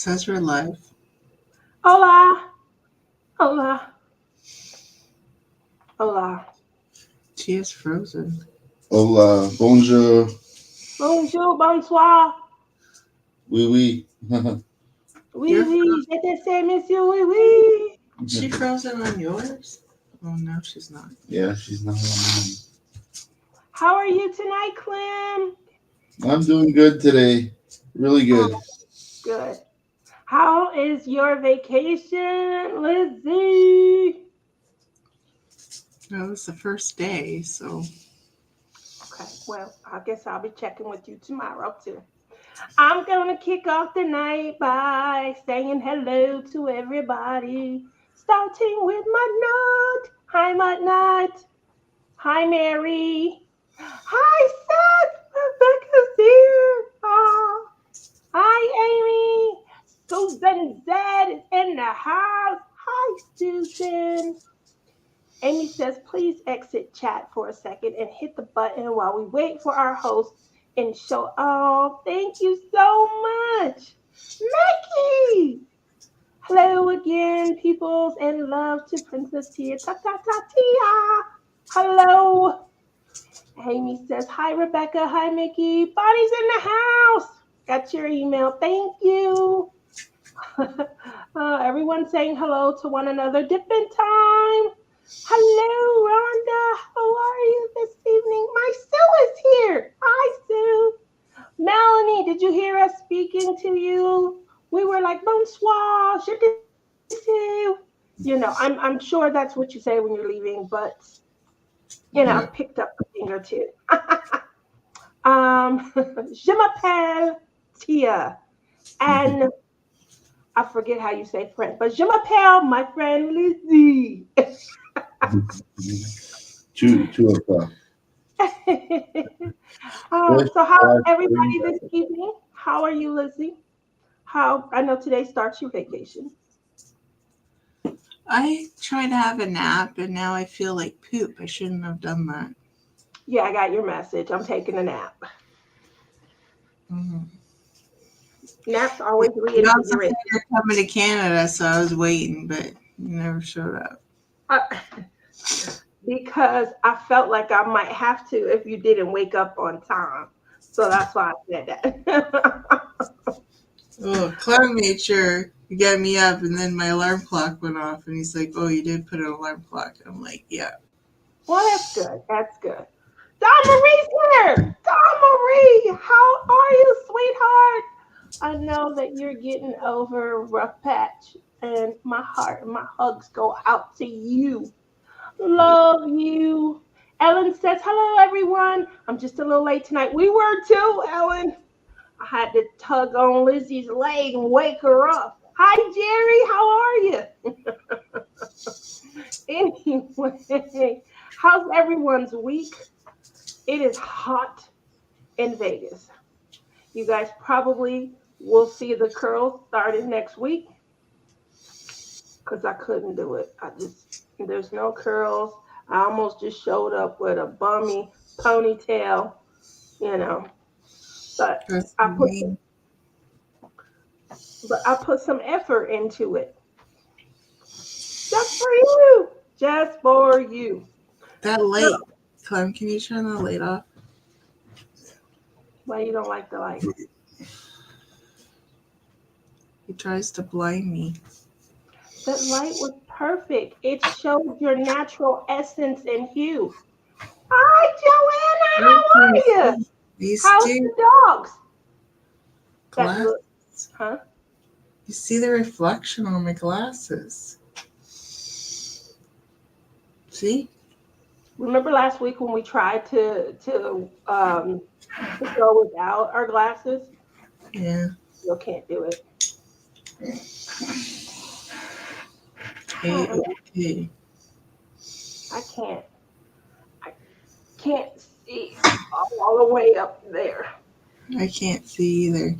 Says we're live. Hola, hola, hola. She is frozen. Hola, bonjour, Bonjour, bonsoir. oui, oui. Oui, You're oui, je te sais, monsieur, oui, oui. Is she frozen on yours? Oh no, she's not. Yeah, she's not on How are you tonight, Clem? mine. I'm doing good today. Really good. Good. How is your vacation, Lizzie? Well, it's the first day, so Okay, well, I guess I'll be checking with you tomorrow, too. I'm going to kick off the night by saying hello to everybody, starting with my nut. Hi, my nut. Hi, Mary. Hi, Seth. Rebecca's here. Hi, Amy. Susan Z is in the house. Hi, Susan. Amy says, please exit chat for a second and hit the button while we wait for our host and show. Oh, thank you so much. Mickey. Hello again, peoples, and love to Princess Tia. Ta ta ta tia. Hello. Amy says, hi, Rebecca. Hi, Mickey. Bonnie's in the house. Got your email. Thank you. Everyone saying hello to one another. Dipping time. Hello, Rhonda. How are you this evening? My Sue is here. Hi, Sue. Melanie, did you hear us speaking to you? We were like, bonsoir, je te sais. You know, I'm sure that's what you say when you're leaving, but you know, Yeah. I picked up a thing or two. Je m'appelle Tia, and I forget how you say friend, but je m'appelle my friend Lizzie. Two o'clock. So how's everybody this evening? How are you, Lizzie? How I know today starts your vacation. I tried to have a nap and now I feel like poop. I shouldn't have done that. Yeah, I got your message. I'm taking a nap. Mm-hmm. Naps always You also said reinvigorate. you're coming to Canada, so I was waiting, but you never showed up. Because I felt like I might have to if you didn't wake up on time. So that's why I said that. Oh, Cloud made sure he got me up, and then my alarm clock went off, and he's like, "Oh, you did put an alarm clock." I'm like, "Yeah." Well, that's good. That's good. Dawn Marie's here. Dawn Marie, how are you, sweetheart? I know that you're getting over a rough patch, and my heart and my hugs go out to you. Love you. Ellen says, hello, everyone. I'm just a little late tonight. We were too, Ellen. I had to tug on Lizzie's leg and wake her up. Hi, Jerry. How are you? Anyway, how's everyone's week? It is hot in Vegas. You guys probably will see the curls starting next week because I couldn't do it. There's no curls. I almost just showed up with a bummy ponytail, you know. But That's I put me. I put some effort into it. Just for you. Just for you. That So, light, Clem, can you turn the light off? why you don't like the light? He tries to blind me. That light was perfect. It showed your natural essence and hue. Hi, Joanna. How are you? These How's two the dogs? That glasses. look, huh? You see the reflection on my glasses. See? Remember last week when we tried to go without our glasses? Yeah. You can't do it. Okay. I can't see all the way up there. I can't see either.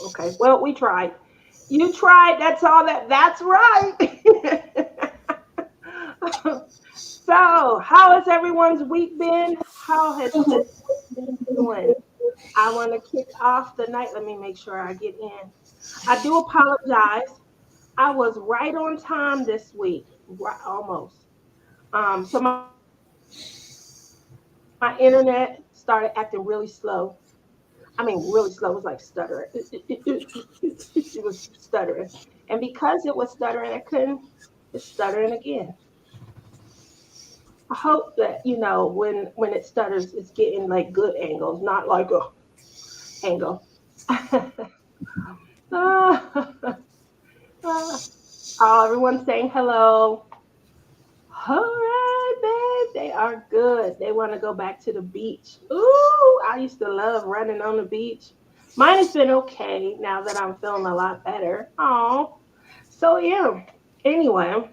Okay, well, we tried. You tried. That's right. So, how has everyone's week been? How has this week been doing? I want to kick off the night. Let me make sure I get in. I do apologize. I was right on time this week, right, almost. So my internet started acting really slow. I mean, really slow. It was like stuttering. It was stuttering, and because it was stuttering, I couldn't. It's stuttering again. I hope that when it stutters, it's getting like good angles, not like a angle. Ah, oh, everyone's saying hello. All right, babe. They are good. They want to go back to the beach. Ooh, I used to love running on the beach. Mine has been okay now that I'm feeling a lot better. Oh, so yeah. Anyway,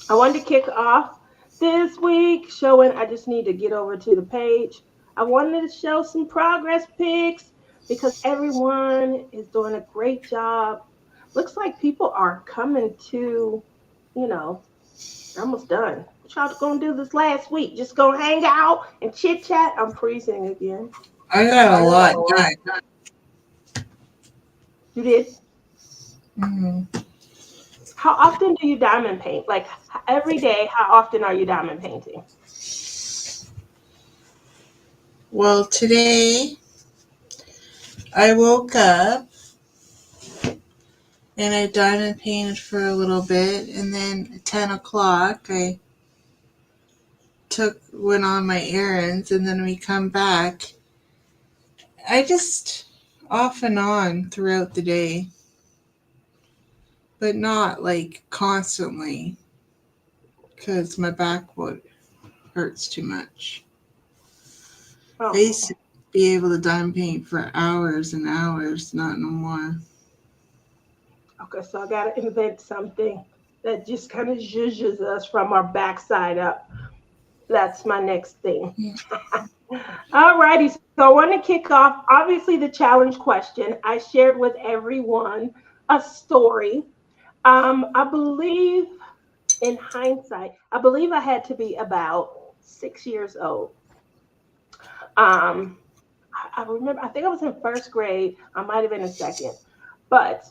I wanted to kick off this week showing. I just need to get over to the page. I wanted to show some progress pics because everyone is doing a great job. Looks like people are coming to, you know, they're almost done. What y'all gonna do this last week? Just gonna hang out and chit chat? I'm freezing again. I got a lot done. You did? Mhm. How often do you diamond paint? Like every day, how often are you diamond painting? Well, today I woke up and I diamond painted for a little bit, and then at 10 o'clock I went on my errands, and then we come back. I just off and on throughout the day, but not like constantly because my back would hurts too much. I used Oh, to be able to diamond paint for hours and hours, not no more. okay. So I gotta invent something that just kind of zhuzhes us from our backside up. That's my next thing. Alrighty, so I want to kick off. Obviously, the challenge question. I shared with everyone a story. I believe in hindsight, I believe I had to be about 6 years old. Um, I remember, I think I was in first grade. I might have been in second, but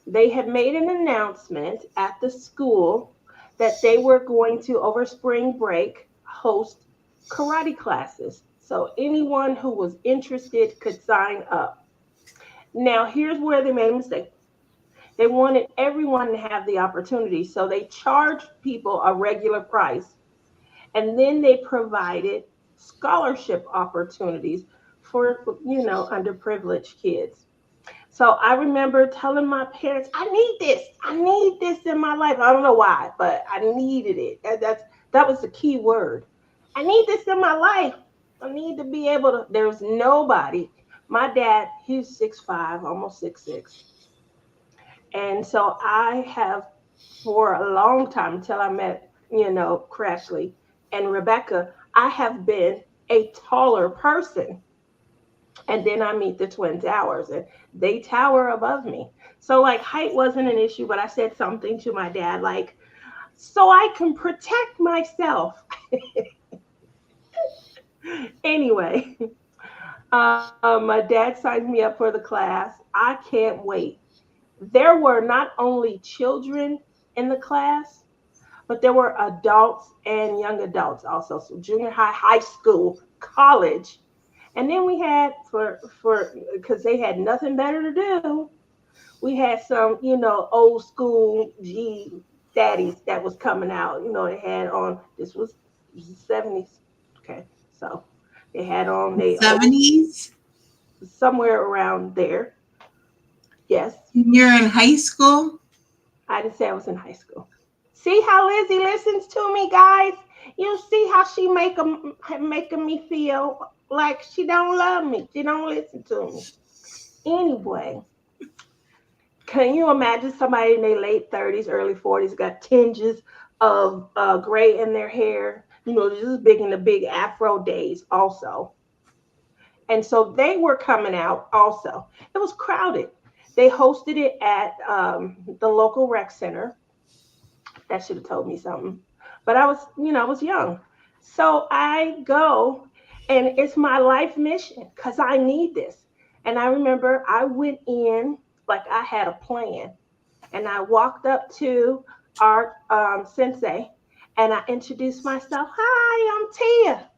they had made an announcement at the school that they were going to, over spring break, host karate classes. So anyone who was interested could sign up. Now, here's where they made a mistake. They wanted everyone to have the opportunity. So they charged people a regular price, and then they provided scholarship opportunities for, underprivileged kids. So I remember telling my parents, I need this. I need this in my life. I don't know why, but I needed it. That was the key word. I need this in my life. I need to be able to. There's nobody. My dad, he's 6'5", almost 6'6". And so I have, for a long time, until I met, Crashley and Rebecca, I have been a taller person. And then I meet the Twin Towers, and they tower above me. So, like, height wasn't an issue, but I said something to my dad, like, so I can protect myself. Anyway, my dad signed me up for the class. I can't wait. There were not only children in the class, but there were adults and young adults also. So junior high, high school, college. And then we had for because they had nothing better to do, we had some, old school G daddies that was coming out. They had on, this was the 70s. Okay. So they had on they old 70s? somewhere around there. Yes. You're in high school? I didn't say I was in high school. See how Lizzie listens to me, guys? You see how she making me feel like she don't love me. She don't listen to me. Anyway, can you imagine somebody in their late 30s, early 40s got tinges of gray in their hair? This is big in the big afro days also. And so they were coming out also. It was crowded. They hosted it at the local rec center. That should have told me something. But I was young. So I go, And it's my life mission because I need this. And I remember I went in like I had a plan, and I walked up to our sensei, and I introduced myself. Hi, I'm Tia.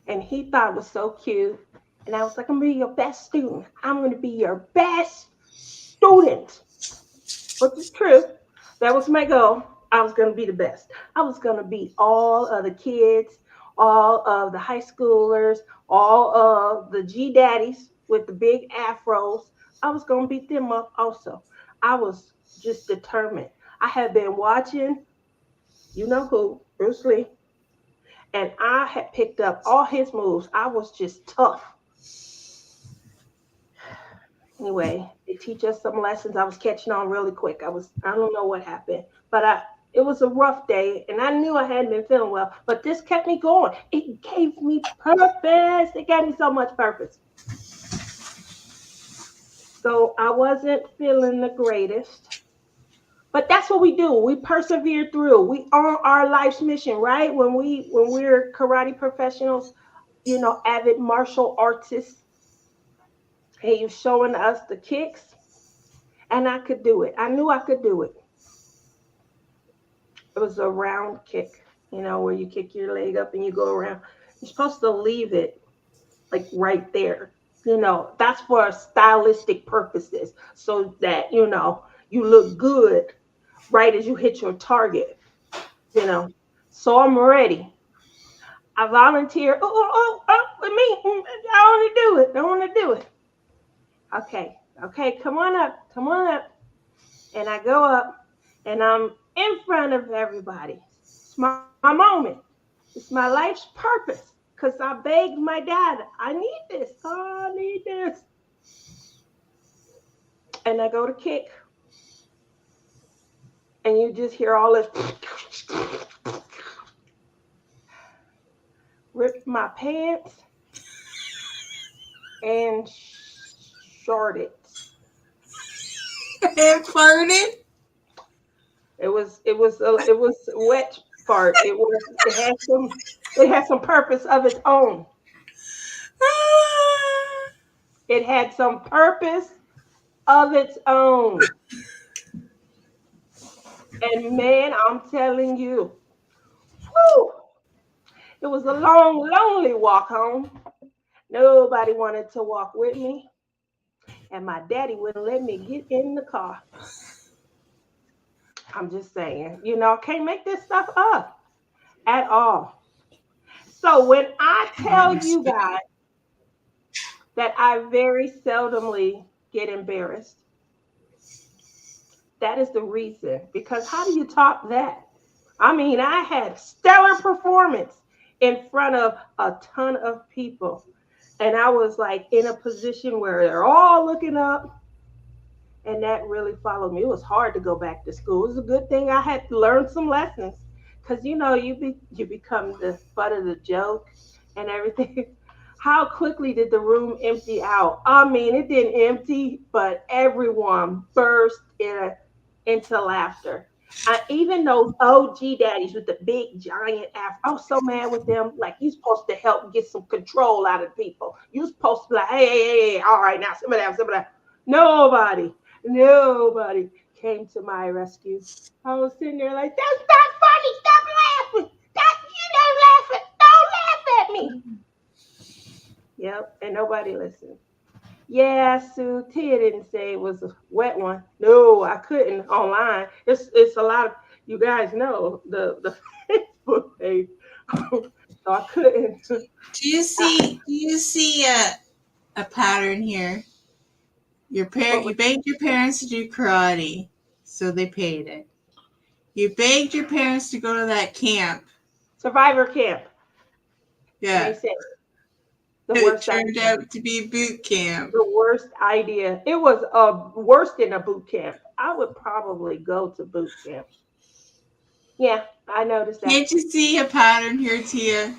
And he thought it was so cute. And I was like, I'm gonna be your best student. I'm gonna be your best student. Which is true. That was my goal. I was gonna be the best. I was gonna beat all of the kids, all of the high schoolers, all of the G daddies with the big afros. I was gonna beat them up also. I was just determined. I had been watching, you know who, Bruce Lee, and I had picked up all his moves. I was just tough. Anyway, they teach us some lessons. I was catching on really quick. I don't know what happened, but it was a rough day, and I knew I hadn't been feeling well, but this kept me going. It gave me purpose. It gave me so much purpose. So I wasn't feeling the greatest, but that's what we do. We persevere through. We on our life's mission, right? When we're karate professionals, avid martial artists, and you showing us the kicks, and I could do it. I knew I could do it. It was a round kick, where you kick your leg up and you go around. You're supposed to leave it like right there. That's for stylistic purposes, so that you look good right as you hit your target. You know. So I'm ready. I volunteer. With me. I want to do it. I want to do it. Okay, come on up. And I go up, and I'm in front of everybody. It's my moment. It's my life's purpose. Because I begged my dad, I need this. Oh, I need this. And I go to kick. And you just hear all this. Rip my pants and short it. It farted. It was wet fart. It had some purpose of its own. It had some purpose of its own. And man, I'm telling you, whew, it was a long, lonely walk home. Nobody wanted to walk with me. And my daddy wouldn't let me get in the car. I'm just saying, can't make this stuff up at all. So when I tell you guys that I very seldomly get embarrassed, that is the reason. Because how do you top that? I mean, I had stellar performance in front of a ton of people. And I was like in a position where they're all looking up. And that really followed me. It was hard to go back to school. It was a good thing I had to learn some lessons. Because you become the butt of the joke and everything. How quickly did the room empty out? I mean, it didn't empty, but everyone burst into laughter. Even those OG daddies with the big giant afro, I was so mad with them. Like, you're supposed to help get some control out of people. You're supposed to be like, hey, all right, now some of that. Nobody came to my rescue. I was sitting there like, that's not funny. Stop laughing. You don't laugh at me. Yep, and nobody listened. Yeah, Sue, Tia didn't say it was a wet one. No, I couldn't online. It's a lot of, you guys know the Facebook page. So I couldn't. Do you see a pattern here? You begged your parents to do karate, so they paid it. You begged your parents to go to that camp. Survivor camp. Yeah. They said It turned out to be boot camp. The worst idea. It was worse than a boot camp. I would probably go to boot camp. Yeah, I noticed that. Can't you see a pattern here, Tia?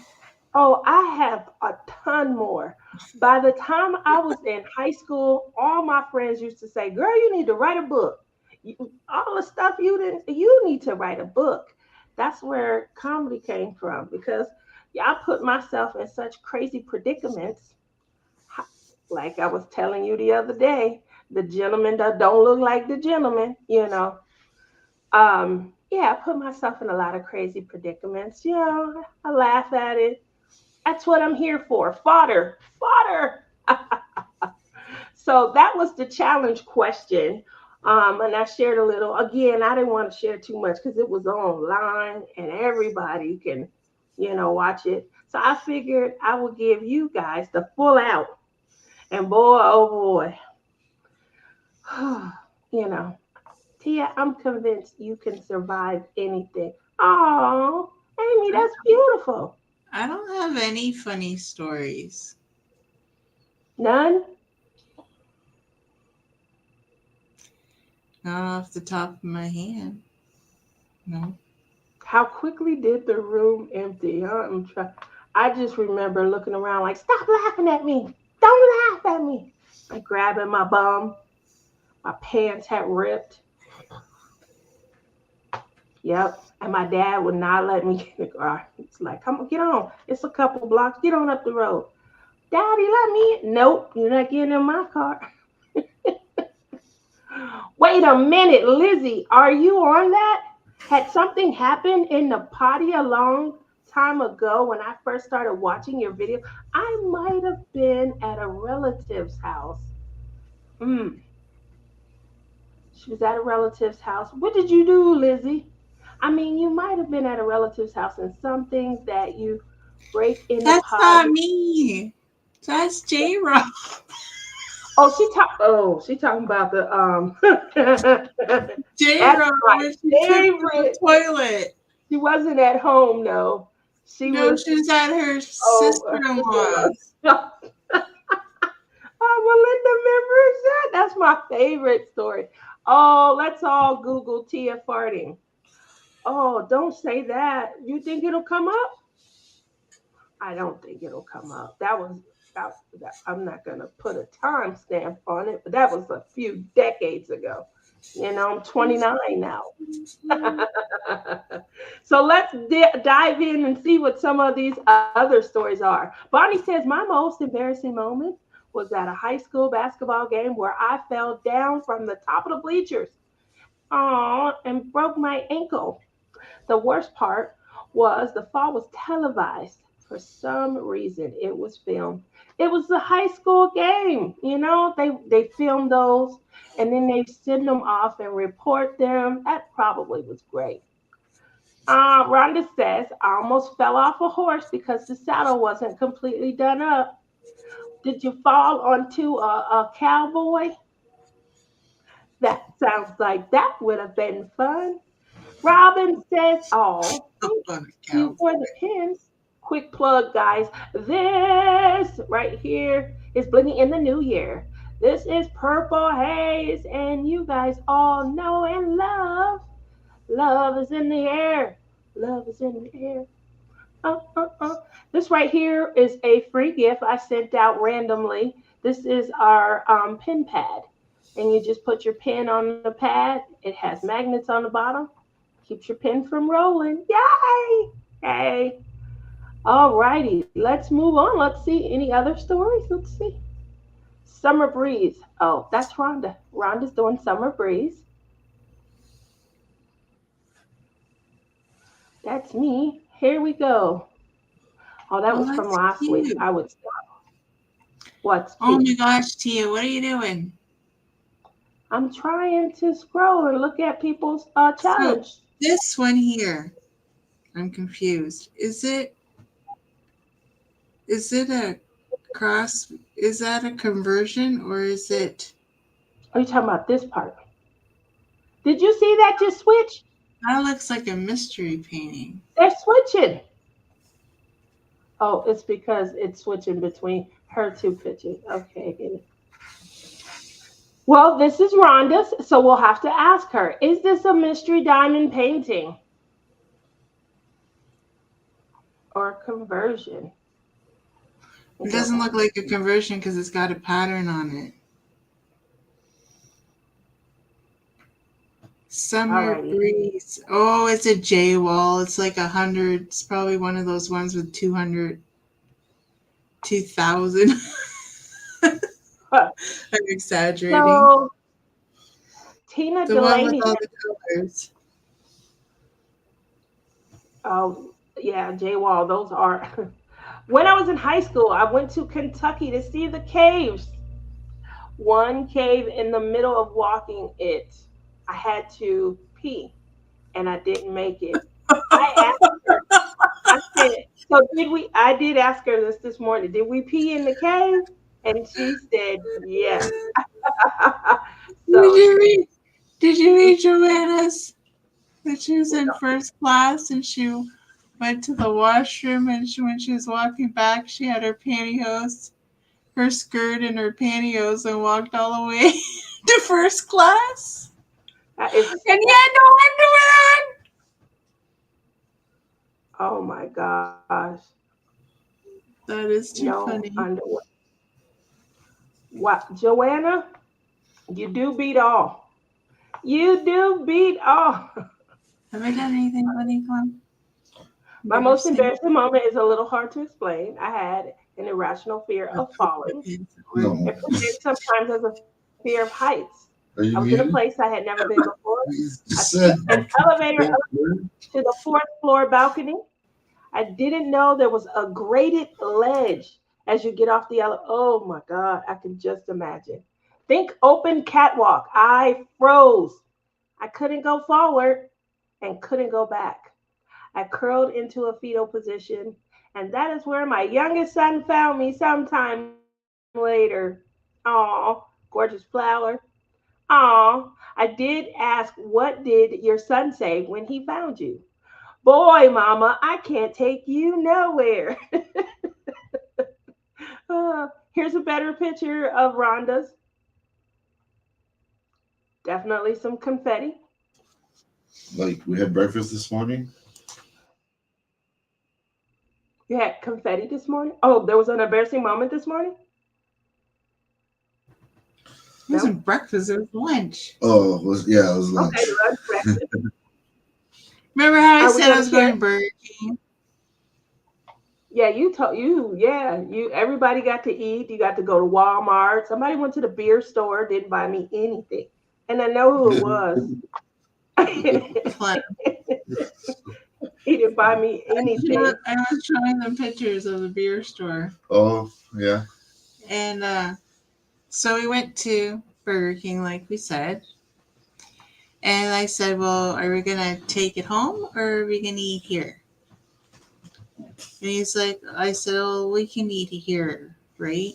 Oh, I have a ton more. By the time I was in high school, all my friends used to say, girl, you need to write a book. All the stuff you need to write a book. That's where comedy came from because I put myself in such crazy predicaments. Like I was telling you the other day, the gentleman that don't look like the gentleman. Yeah, I put myself in a lot of crazy predicaments. I laugh at it. That's what I'm here for. Fodder. Fodder. So that was the challenge question. And I shared a little. Again, I didn't want to share too much because it was online and everybody can, watch it. So I figured I would give you guys the full out. And boy, oh boy, you know, Tia, I'm convinced you can survive anything. Oh, Amy, that's beautiful. I don't have any funny stories. None? Not off the top of my hand. No. How quickly did the room empty? Huh? I just remember looking around like, stop laughing at me. Don't laugh at me. I grabbing my bum. My pants had ripped. Yep. And my dad would not let me get in the car. It's like, come on, get on. It's a couple blocks. Get on up the road. Daddy, let me in. Nope, you're not getting in my car. Wait a minute, Lizzie, are you on that? Had something happened in the potty a long time ago when I first started watching your video? I might have been at a relative's house. Hmm. She was at a relative's house. What did you do, Lizzie? I mean, you might have been at a relative's house and some things that you break in the That's not potty. me. That's J Rob. She talking about the J that's Rob my when she pooped in the favorite. toilet. She wasn't at home, no. She No, was she was at her oh sister-in-law's. oh, Melinda remembers that. That's my favorite story. Oh, let's all Google Tia farting. Oh, don't say that. You think it'll come up? I don't think it'll come up. I'm not gonna put a timestamp on it, but that was a few decades ago. I'm 29 now. So let's dive in and see what some of these other stories are. Bonnie says, my most embarrassing moment was at a high school basketball game where I fell down from the top of the bleachers. Oh, and broke my ankle. The worst part was the fall was televised. For some reason, it was filmed. It was a high school game. They filmed those and then they send them off and report them. That probably was great. Rhonda says, I almost fell off a horse because the saddle wasn't completely done up. Did you fall onto a cowboy? That sounds like that would have been fun. Robin says, oh, Up thank on a you cow. for the pins. Quick plug, guys. This right here is Blingy in the New Year. This is Purple Haze, and you guys all know and love. Love is in the air. Love is in the air. This right here is a free gift I sent out randomly. This is our pen pad. And you just put your pen on the pad. It has magnets on the bottom. Keeps your pen from rolling. Yay! Yay. All righty. Let's move on. Let's see. Any other stories? Let's see. Summer Breeze. Oh, that's Rhonda. Rhonda's doing Summer Breeze. That's me. Here we go. Oh, that Oh, was from that's last week. cute. I would what's Oh cute? my gosh, Tia, what are you doing? I'm trying to scroll and look at people's So challenge. this one here, I'm confused. Is it a cross? Is that a conversion or is it? Are you talking about this part? Did you see that just switch? That looks like a mystery painting. They're switching. Oh, it's because it's switching between her two pictures. Okay. Well, this is Rhonda's, so we'll have to ask her. Is this a mystery diamond painting or conversion? It Let me go doesn't back. look like a conversion because it's got a pattern on it. Summer Alrighty. breeze. Oh, it's a J wall. It's like 100. It's probably one of those ones with 200, 2,000. Huh. I'm exaggerating. So Tina The one with Delaney. all the colors. Oh yeah, J Wall. Those are. When I was in high school, I went to Kentucky to see the caves. One cave in the middle of walking it, I had to pee and I didn't make it. I asked her, I said, so did we? I did ask her this morning. Did we pee in the cave? And she said yes. Did So you read? Did you read Joanna's? That she was in first class and she went to the washroom and when she was walking back, she had her pantyhose, her skirt, and her pantyhose and walked all the way to first class. that is, And you had no underwear oh my gosh, on. That is too no funny. underwear. What, Joanna? You do beat all. You do beat all. Have I done anything funny, Glenn? My most Embarrassing. embarrassing moment is a little hard to explain. I had an irrational fear I of pooped my falling. pants at work. No. It presents sometimes as a fear of heights. I Are was you in a place muted? I had never been before. You I said took an elevator up to the fourth floor balcony. I didn't know there was a graded ledge as you get off the elevator. Oh my God, I can just imagine. Think open catwalk. I froze. I couldn't go forward and couldn't go back. I curled into a fetal position, and that is where my youngest son found me sometime later. Aw, gorgeous flower. Aw, I did ask, what did your son say when he found you? Boy, mama, I can't take you nowhere. Here's a better picture of Rhonda's. Definitely some confetti. like we had breakfast this morning. You had confetti this morning? Oh, there was an embarrassing moment this morning? It No? wasn't breakfast, it was lunch. Oh, it was Okay, lunch. lunch, breakfast. Remember how I Are we said I going was to going share? to Burger King? Yeah, you told you, yeah, you everybody got to eat. You got to go to Walmart. Somebody went to the beer store, didn't buy me anything. And I know who it was. Fun. He didn't buy me anything. I was showing them pictures of the beer store. Oh, yeah. And so we went to Burger King, like we said. And I said, well, are we going to take it home or are we going to eat here? And he's like, I said, oh, we can eat here, right?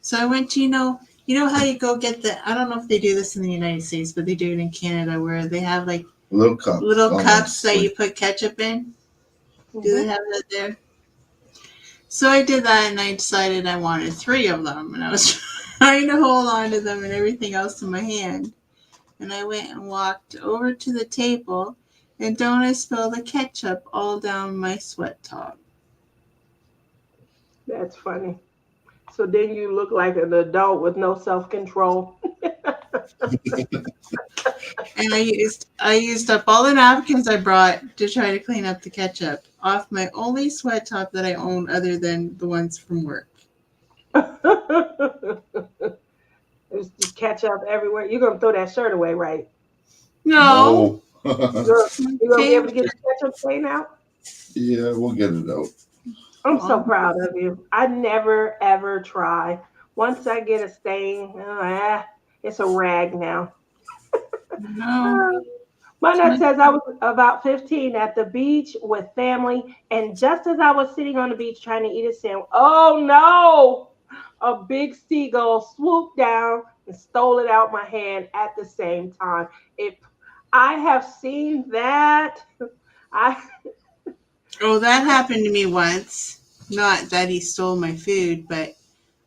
So I went to, you know how you go get I don't know if they do this in the United States, but they do it in Canada where they have like Little cups. little cups Almost. that Like, you put ketchup in. Do they Hmm. have that there? So I did that and I decided I wanted 3 of them and I was trying to hold on to them and everything else in my hand. And I went and walked over to the table and don't I spill the ketchup all down my sweat top. That's funny. So then you look like an adult with no self control. And I used up all the napkins I brought to try to clean up the ketchup off my only sweat top that I own other than the ones from work. There's just ketchup everywhere. You're gonna throw that shirt away, right? No, no. it's my You're gonna be able to favorite. get the ketchup stain out. Yeah, we'll get it out. I'm so Oh, proud of you. I never ever try. Once I get a stain, it's a rag now. no, Uh, My it's nut my says I was about 15 at the beach with family, and just as I was sitting on the beach trying to eat a sandwich, oh no! A big seagull swooped down and stole it out my hand at the same time. It, I have seen that. I Oh, that happened to me once. Not that he stole my food, but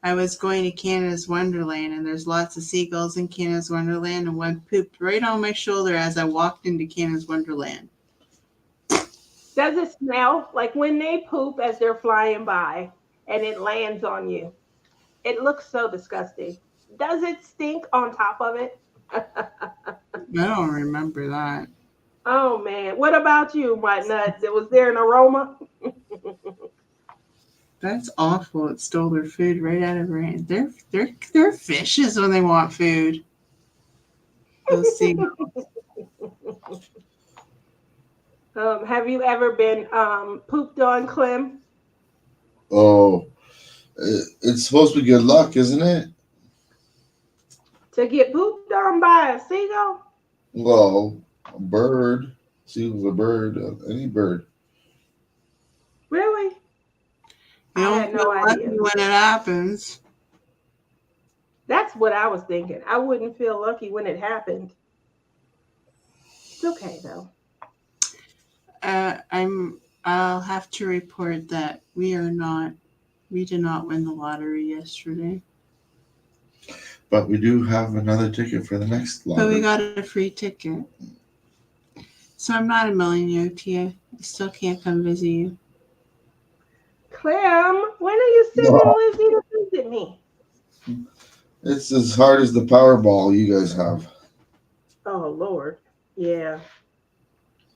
I was going to Canada's Wonderland, and there's lots of seagulls in Canada's Wonderland, and one pooped right on my shoulder as I walked into Canada's Wonderland. does it smell like when they poop as they're flying by and it lands on you? It looks so disgusting. Does it stink on top of it? I don't remember that. Oh man, what about you, White Nut? Was there an aroma? That's awful. It stole their food right out of her hand. They're fishes when they want food. Those seagulls. Have you ever been pooped on, Clem? Oh, it's supposed to be good luck, isn't it? To get pooped on by a seagull? Well, a bird. Seagulls a bird. Any bird. Really? You I don't had no feel lucky idea. when it happens. That's what I was thinking. I wouldn't feel lucky when it happened. It's okay though. I'll have to report that we did not win the lottery yesterday. But we do have another ticket for the next But we lottery. got a free ticket. So I'm not a millionaire, Tia. I still can't come visit you. Clem, when are you sending No, Lizzie to visit me? it's as hard as the Powerball you guys have. Oh Lord. Yeah.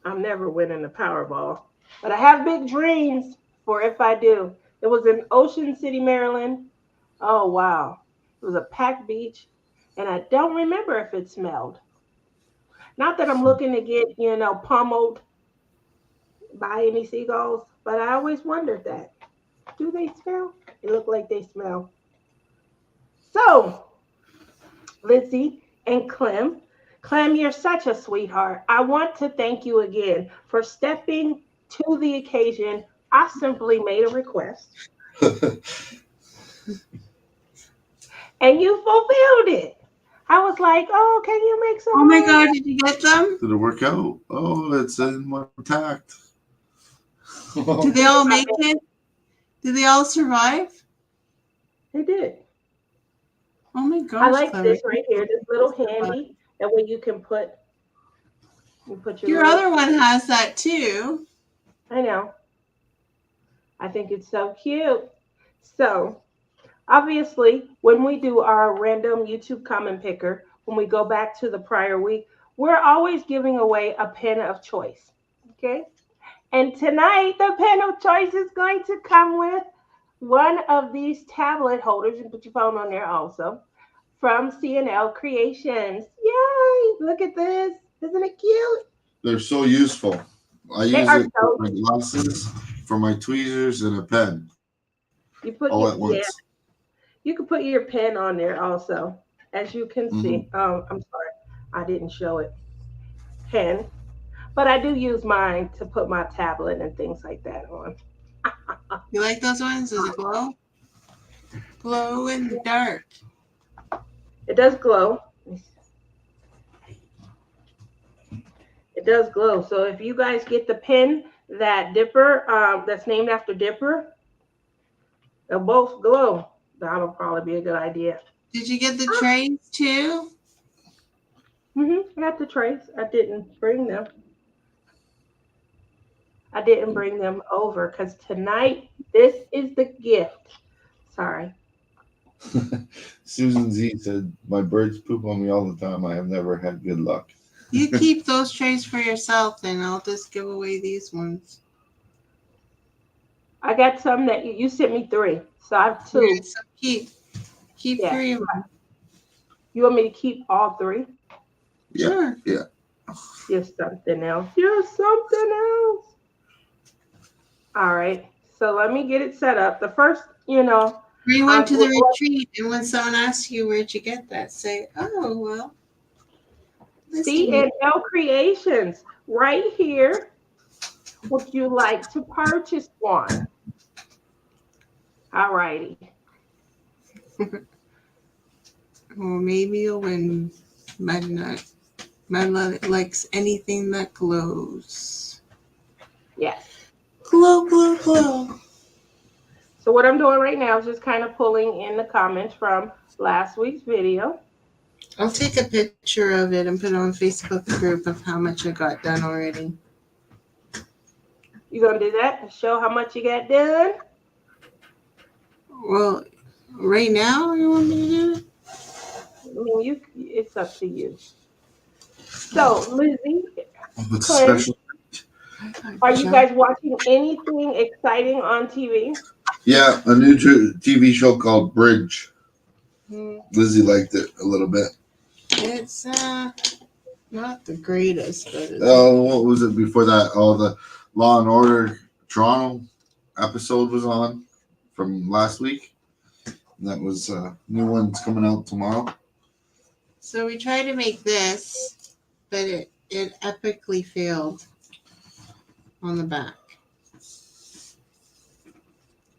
I'm never winning the Powerball. But I have big dreams for if I do. It was in Ocean City, Maryland. Oh wow. It was a packed beach. And I don't remember if it smelled. Not that I'm looking to get, pummeled by any seagulls, but I always wondered that. Do they smell? They look like they smell. So, Lizzie and Clem. Clem, you're such a sweetheart. I want to thank you again for stepping to the occasion. I simply made a request and you fulfilled it. I was like, oh, can you make some Oh my more? God, did you get them? Did it work out? Oh, it's intact. Did they all make it? Did they all survive? They did. Oh my I gosh, like Clever. this right here, this little handy. That way you put your Your little, other one has that too. I know. I think it's so cute. So, obviously, when we do our random YouTube comment picker, when we go back to the prior week, we're always giving away a pen of choice. Okay? And tonight, the pen of choice is going to come with one of these tablet holders. You can put your phone on there also from CNL Creations. Yay! Look at this. Isn't it cute? They're so useful. I They use are it for so, my glasses, for my tweezers, and a pen you put all your, at yeah, once. you can put your pen on there also. As you can Hmm. see, I'm sorry, I didn't show it. Pen, but I do use mine to put my tablet and things like that on. You like those ones? Does it glow? Glow in the dark. It does glow. It does glow. So if you guys get the pen that Dipper, that's named after Dipper, they'll both glow. That'll probably be a good idea. Did you get the trays too? I got the trays. I didn't bring them. I didn't bring them over because tonight this is the gift. Sorry. Susan Z said, "My birds poop on me all the time. I have never had good luck." You keep those trays for yourself, then I'll just give away these ones. I got some that you sent me three. So I have two. Yeah, so keep Yeah. 3 of them. You want me to keep all three? Yeah, Sure. yeah. You're something else. You're something else. All right. So let me get it set up. The first, We went to the well, retreat, and when someone asks you where'd you get that, say, "Oh well, listen." CNL Creations right here. Would you like to purchase one? All righty. Well, maybe you'll win. Mud likes anything that glows. Yes. Glow, glow, glow. So what I'm doing right now is just kind of pulling in the comments from last week's video. I'll take a picture of it and put it on Facebook group of how much I got done already. You gonna do that and show how much you got done? Well, right now you want me to do it? mean, it's up to you. So, Lizzie, What's Clint, special? are you guys watching anything exciting on TV? Yeah, a new TV show called Bridge. Hmm. Lizzie liked it a little bit. It's not the greatest, but it's Oh, what was it before that? Oh, the Law and Order Toronto episode was on from last week. That was new one's coming out tomorrow. So we tried to make this, but it epically failed on the back.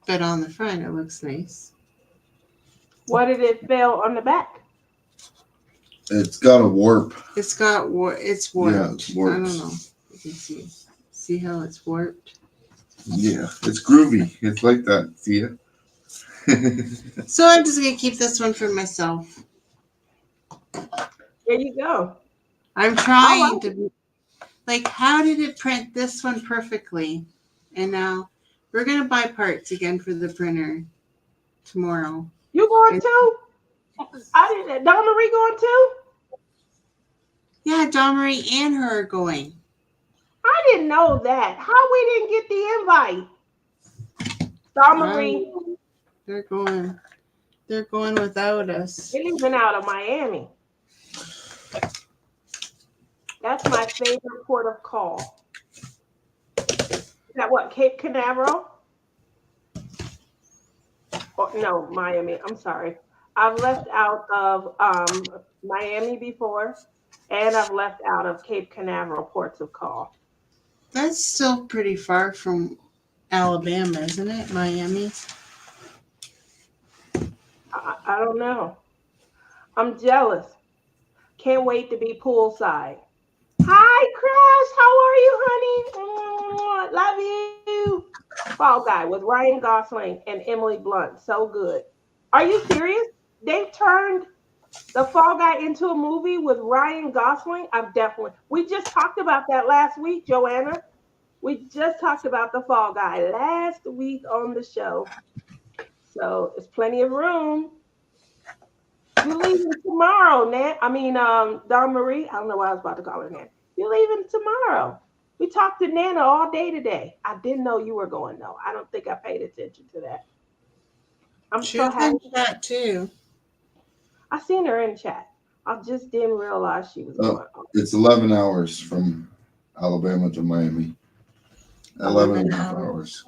But on the front, it looks nice. What did it fail on the back? It's got a warp. It's got it's warped. Yeah, it's warped. I don't know. You can see. See how it's warped? Yeah, it's groovy. It's like that. See ya. So I'm just gonna keep this one for myself. There you go. I'm trying to be like, how did it print this one perfectly? And now we're gonna buy parts again for the printer tomorrow. You going too? I didn't. Dawn Marie going too? Yeah, Dawn Marie and her are going. I didn't know that. How we didn't get the invite? Dawn Marie, They're going. They're going without us. they're leaving out of Miami. That's my favorite port of call. Is that what, Cape Canaveral? Oh, no, Miami. I'm sorry. I've left out of Miami before, and I've left out of Cape Canaveral ports of call. That's still pretty far from Alabama, isn't it? Miami. I don't know. I'm jealous. Can't wait to be poolside. Hi, Crash. How are you, honey? Love you. Fall Guy with Ryan Gosling and Emily Blunt. So good. Are you serious? They've turned the Fall Guy into a movie with Ryan Gosling? We just talked about that last week, Joanna. We just talked about the Fall Guy last week on the show. So there's plenty of room. You're leaving tomorrow, Nat. Dawn Marie. I don't know why I was about to call her Nat. You're leaving tomorrow. We talked to Nana all day today. I didn't know you were going though. I don't think I paid attention to that. I'm She so was happy. in that too. I seen her in chat. I just didn't realize she was going. It's 11 hours from Alabama to Miami. 11 and a half hours.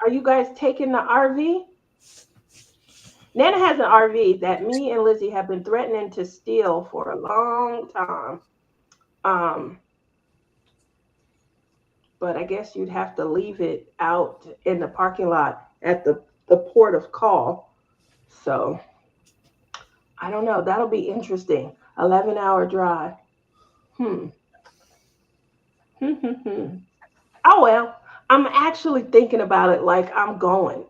Are you guys taking the RV? Nana has an RV that me and Lizzie have been threatening to steal for a long time. But I guess you'd have to leave it out in the parking lot at the port of call. So I don't know. That'll be interesting. 11-hour drive. Oh, well, I'm actually thinking about it like I'm going.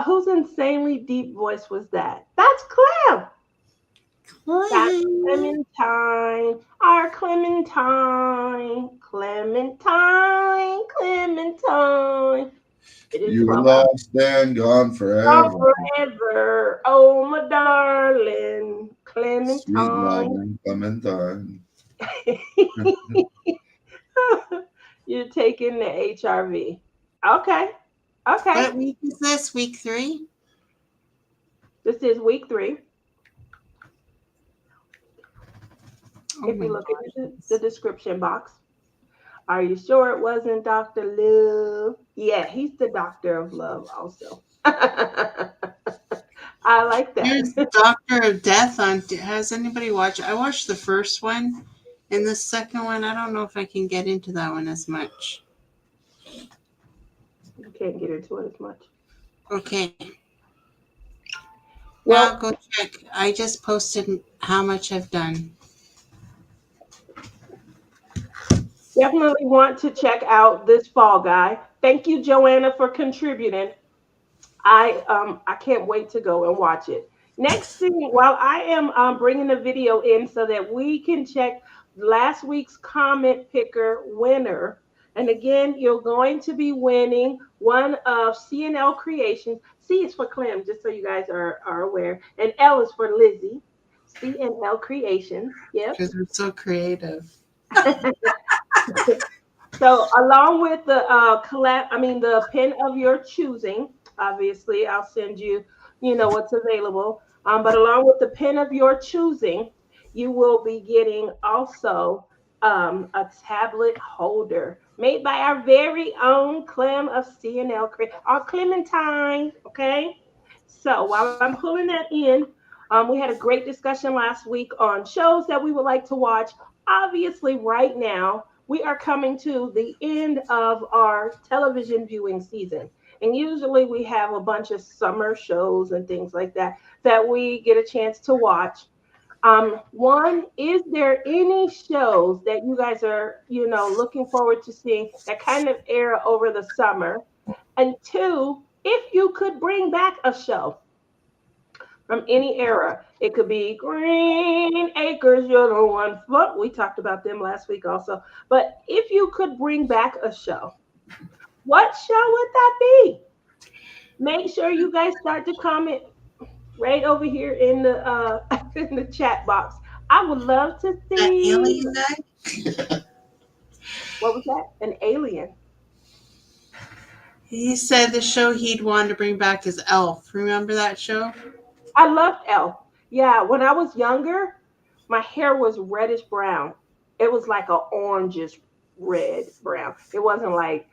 Whose insanely deep voice was that? That's Clem. That's Clementine. Our Clementine. Clementine. You were lost and gone forever. Forever. Oh, my darling. Clementine. Sweet darling Clementine. You're taking the HRV. Okay. What week is this? Week 3? This is week 3. If you look at the description box. Are you sure it wasn't Dr. Love? Yeah, he's the doctor of love also. I like that. There's Doctor of Death on. Has anybody watched? I watched the first one, and the second one, I don't know if I can get into that one as much. You can't get into it as much. Okay. Well, now go check. I just posted how much I've done. Definitely want to check out this Fall Guy. Thank you, Joanna, for contributing. I can't wait to go and watch it. Next thing, while I am bringing the video in so that we can check last week's comment picker winner, And again, you're going to be winning one of CNL Creations. C is for Clem, just so you guys are aware. And L is for Lizzie. CNL Creations. Yep. Because we're so creative. So along with the the pen of your choosing, obviously I'll send you, what's available. But along with the pen of your choosing, you will be getting also a tablet holder made by our very own Clem of CNL, our Clementine. Okay. So while I'm pulling that in, we had a great discussion last week on shows that we would like to watch. Obviously, right now we are coming to the end of our television viewing season. And usually we have a bunch of summer shows and things like that that we get a chance to watch. One, is there any shows that you guys are, looking forward to seeing that kind of air over the summer? And two, if you could bring back a show from any era. It could be Green Acres, you're the one. Look, we talked about them last week also. But if you could bring back a show, what show would that be? Make sure you guys start to comment right over here in the in the chat box. I would love to That see. alien guy? What was that? An alien. He said the show he'd want to bring back is Elf. Remember that show? I loved Elf. Yeah, when I was younger, my hair was reddish brown. It was like a orangish red brown. It wasn't like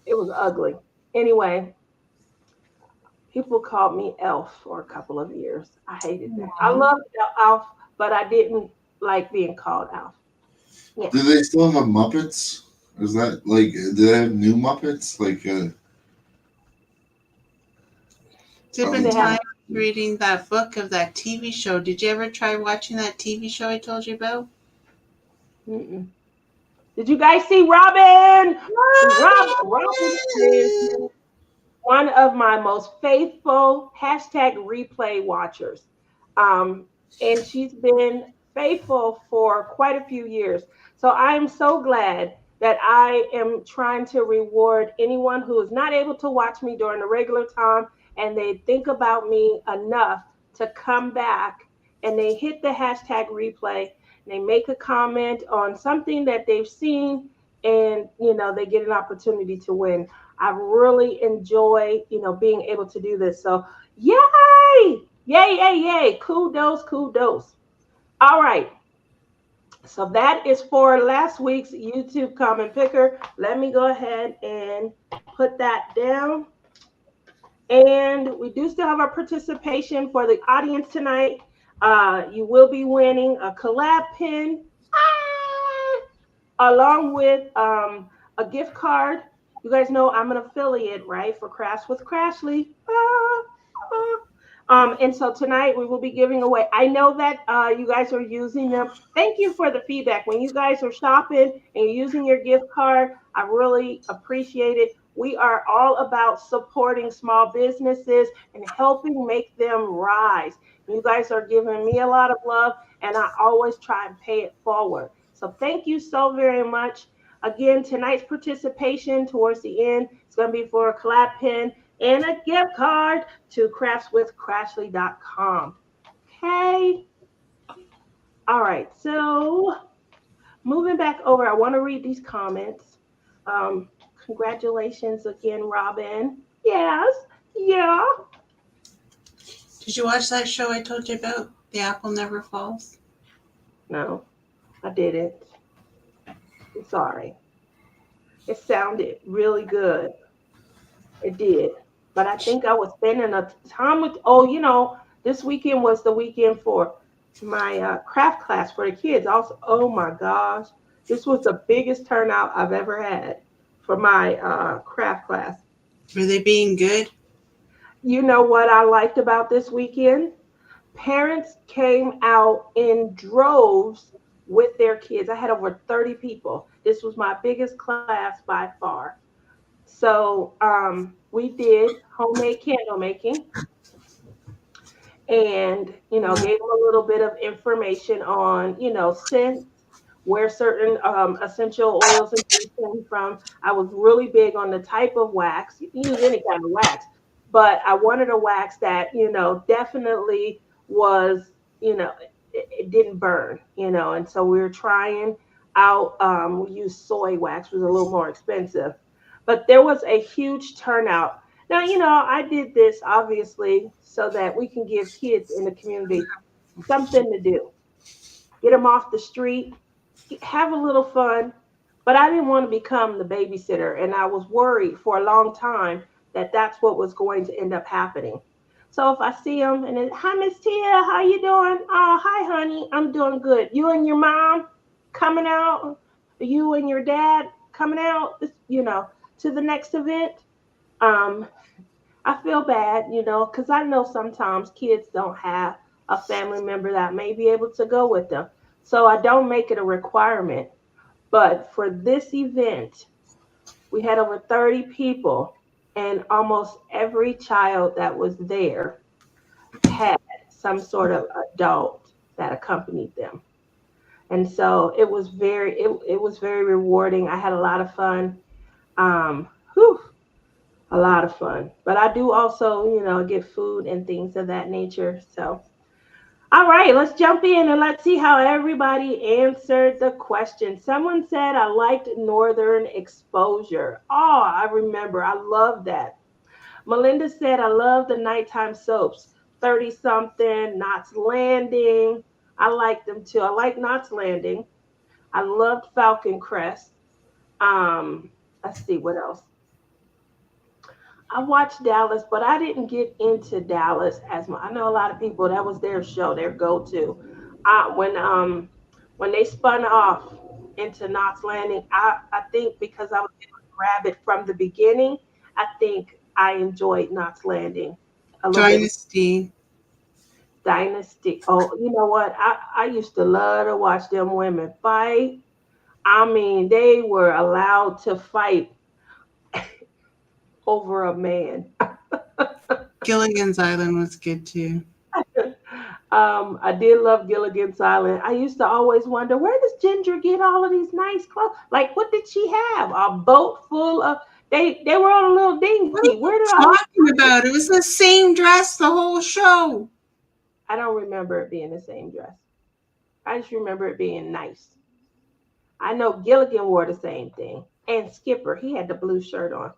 it was ugly. Anyway, people called me Elf for a couple of years. I hated that. I loved Elf, but I didn't like being called Elf. Yeah. Do they still have Muppets? Is that like, do they have new Muppets? Like, Different They have. time reading that book of that TV show. Did you ever try watching that TV show I told you about? Mm-mm. Did you guys see Robin? Robin is one of my most faithful hashtag replay watchers. Um, and she's been faithful for quite a few years. So I'm so glad that I am trying to reward anyone who is not able to watch me during the regular time and they think about me enough to come back and they hit the hashtag replay and they make a comment on something that they've seen and they get an opportunity to win. I really enjoy, being able to do this. So, yay! Yay, yay, yay. Kudos, kudos. All right. So that is for last week's YouTube comment picker. Let me go ahead and put that down. And we do still have our participation for the audience tonight. You will be winning a collab pin along with a gift card. You guys know I'm an affiliate, right, for Crafts with Crashley. And so tonight we will be giving away. I know that you guys are using them. Thank you for the feedback. When you guys are shopping and you're using your gift card, I really appreciate it. We are all about supporting small businesses and helping make them rise. You guys are giving me a lot of love, and I always try and pay it forward. So thank you so very much. Again, tonight's participation towards the end is going to be for a collab pin and a gift card to craftswithcrashley.com. Okay. All right. So moving back over, I want to read these comments. Congratulations again, Robin. Yes. Yeah. Did you watch that show I told you about? The Apple Never Falls? No, I didn't. I'm sorry. It sounded really good. It did. But I think I was spending a time with, this weekend was the weekend for my craft class for the kids. Also, oh my gosh, this was the biggest turnout I've ever had for my craft class. Were they being good? You know what I liked about this weekend? Parents came out in droves with their kids. I had over 30 people. This was my biggest class by far. So we did homemade candle making and, gave them a little bit of information on, scents. where certain essential oils and things came from. I was really big on the type of wax. You can use any kind of wax, but I wanted a wax that, definitely was, it didn't burn, and so we were trying out, we used soy wax, was a little more expensive, but there was a huge turnout. Now, I did this obviously so that we can give kids in the community something to do, get them off the street, have a little fun. But I didn't want to become the babysitter, and I was worried for a long time that that's what was going to end up happening. So if I see them and then, hi Miss Tia, how you doing? Oh, hi honey, I'm doing good. You and your mom coming out? You and your dad coming out? To the next event? Um, I feel bad, because I know sometimes kids don't have a family member that may be able to go with them. So I don't make it a requirement. But for this event, we had over 30 people, and almost every child that was there had some sort of adult that accompanied them. And so it was very rewarding. I had a lot of fun. Whew, a lot of fun. But I do also, get food and things of that nature. So all right, let's jump in and let's see how everybody answered the question. Someone said, I liked Northern Exposure. Oh, I remember. I love that. Melinda said, I love the nighttime soaps. 30 something, Knots Landing. I like them too. I like Knots Landing. I loved Falcon Crest. Let's see what else. I watched Dallas, but I didn't get into Dallas as much. I know a lot of people that was their show, their go-to. When they spun off into Knots Landing, I think because I was able to grab it from the beginning, I think I enjoyed Knots Landing a little bit. Dynasty. Dynasty. Oh, you know what? I used to love to watch them women fight. I mean, they were allowed to fight over a man. Gilligan's Island was good too. I did love Gilligan's Island. I used to always wonder, where does Ginger get all of these nice clothes? Like, what did she have? A boat full of. They were on a little What dinghy. are Where did you all? talking about? It was the same dress the whole show. I don't remember it being the same dress. I just remember it being nice. I know Gilligan wore the same thing, and Skipper, he had the blue shirt on.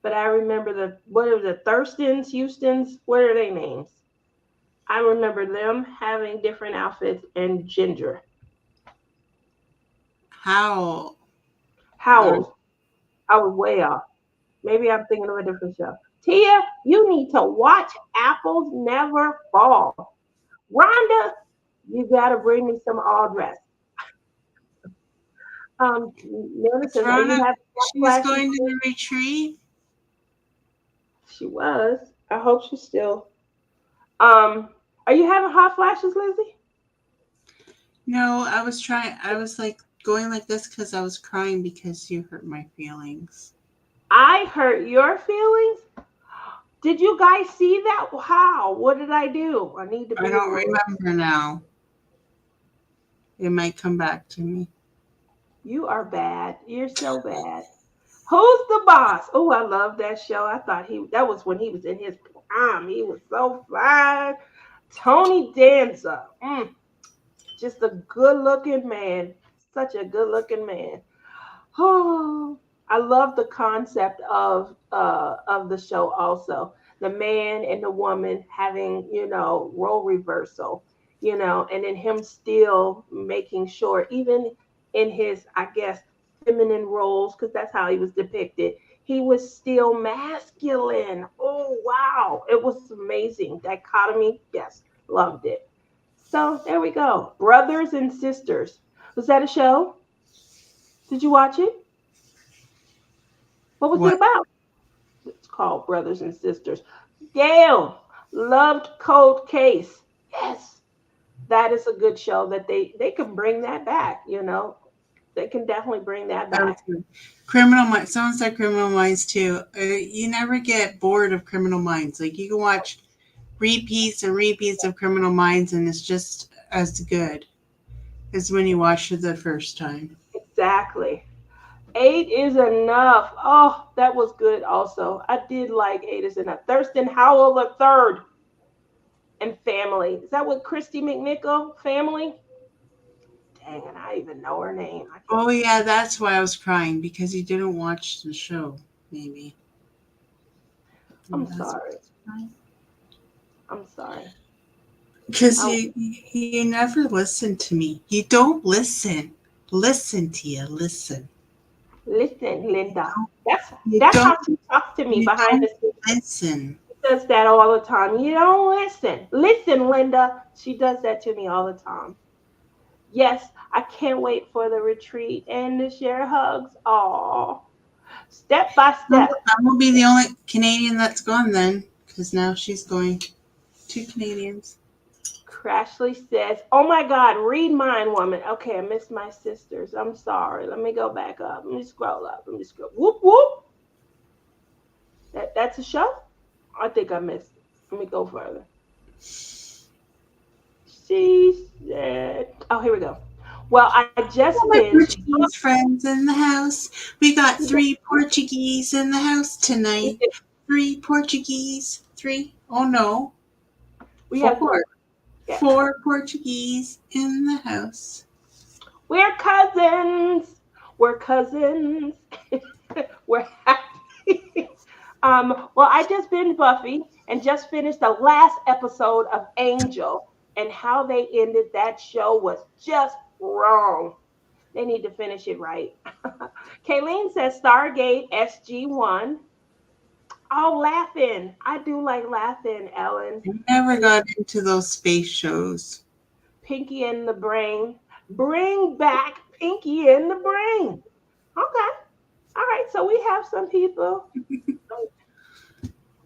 But I remember what are the Thurstons, Houstons? What are their names? I remember them having different outfits, and Ginger. How? Howells. I was way off. Maybe I'm thinking of a different show. Tia, you need to watch Apples Never Fall. Rhonda, you gotta bring me some all dress. Nona says, are you Rana, having she was flashes? going to the retreat. She was. I hope she's still. Um, are you having hot flashes, Lizzie? No, I was trying. I was like going like this because I was crying because you hurt my feelings. I hurt your feelings. Did you guys see that? How? What did I do? I need to I be don't aware. remember now. It might come back to me. You are bad. You're so bad. Who's the boss? Oh, I love that show. I thought that was when he was in his prime. He was so fine. Tony Danza. Just a good looking man. Such a good looking man. Oh, I love the concept of the show also. The man and the woman having, role reversal, and then him still making sure, even in his, I guess, feminine roles, because that's how he was depicted, he was still masculine. Oh, wow. It was amazing. Dichotomy. Yes, loved it. So there we go. Brothers and Sisters. Was that a show? Did you watch it? What was it What? about? It's called Brothers and Sisters. Gail loved Cold Case. Yes, that is a good show that they can bring that back. They can definitely bring that That was back. good. Criminal Minds. Someone said Criminal Minds too. You never get bored of Criminal Minds. Like you can watch repeats and repeats of Criminal Minds, and it's just as good. is when you watch it the first time. Exactly. 8 is enough. Oh, that was good also. I did like 8 is enough. Thurston Howell the third and family. Is that what Christy McNichol? Family? Dang it, I even know her name. I can't. Oh yeah, that's why I was crying because you didn't watch the show, maybe. I'm And that's sorry. I'm sorry. because I you never listen to me. You don't listen. Listen to you. Listen. listen, Linda. That's You that's how don't. she talks to me You behind don't the scenes. listen. She does that all the time. You don't listen. Listen, Linda. She does that to me all the time. Yes, I can't wait for the retreat and to share hugs. Oh, step by Well, step. I will be the only Canadian that's gone then, because now she's going. 2 Canadians. Crashley says, "Oh my God, read mine, woman." Okay, I missed my sisters. I'm sorry. Let me go back up. Let me scroll up. Let me scroll. Whoop whoop. That's a show. I think I missed it. Let me go further. She said, "Oh, here we go." Well, I just All my binged. Portuguese friends in the house. We got 3 Portuguese in the house tonight. 3 Portuguese. 3. Oh no. We have 4. yeah. 4 Portuguese in the house. We're cousins. We're cousins. We're happy. Well, I just been Buffy and just finished the last episode of Angel, and how they ended that show was just wrong. They need to finish it right. Kayleen says Stargate SG1. Oh, laughing. I do like laughing, Ellen. I never got into those space shows. Pinky in the Brain. Bring back Pinky in the Brain. Okay. All right. So we have some people.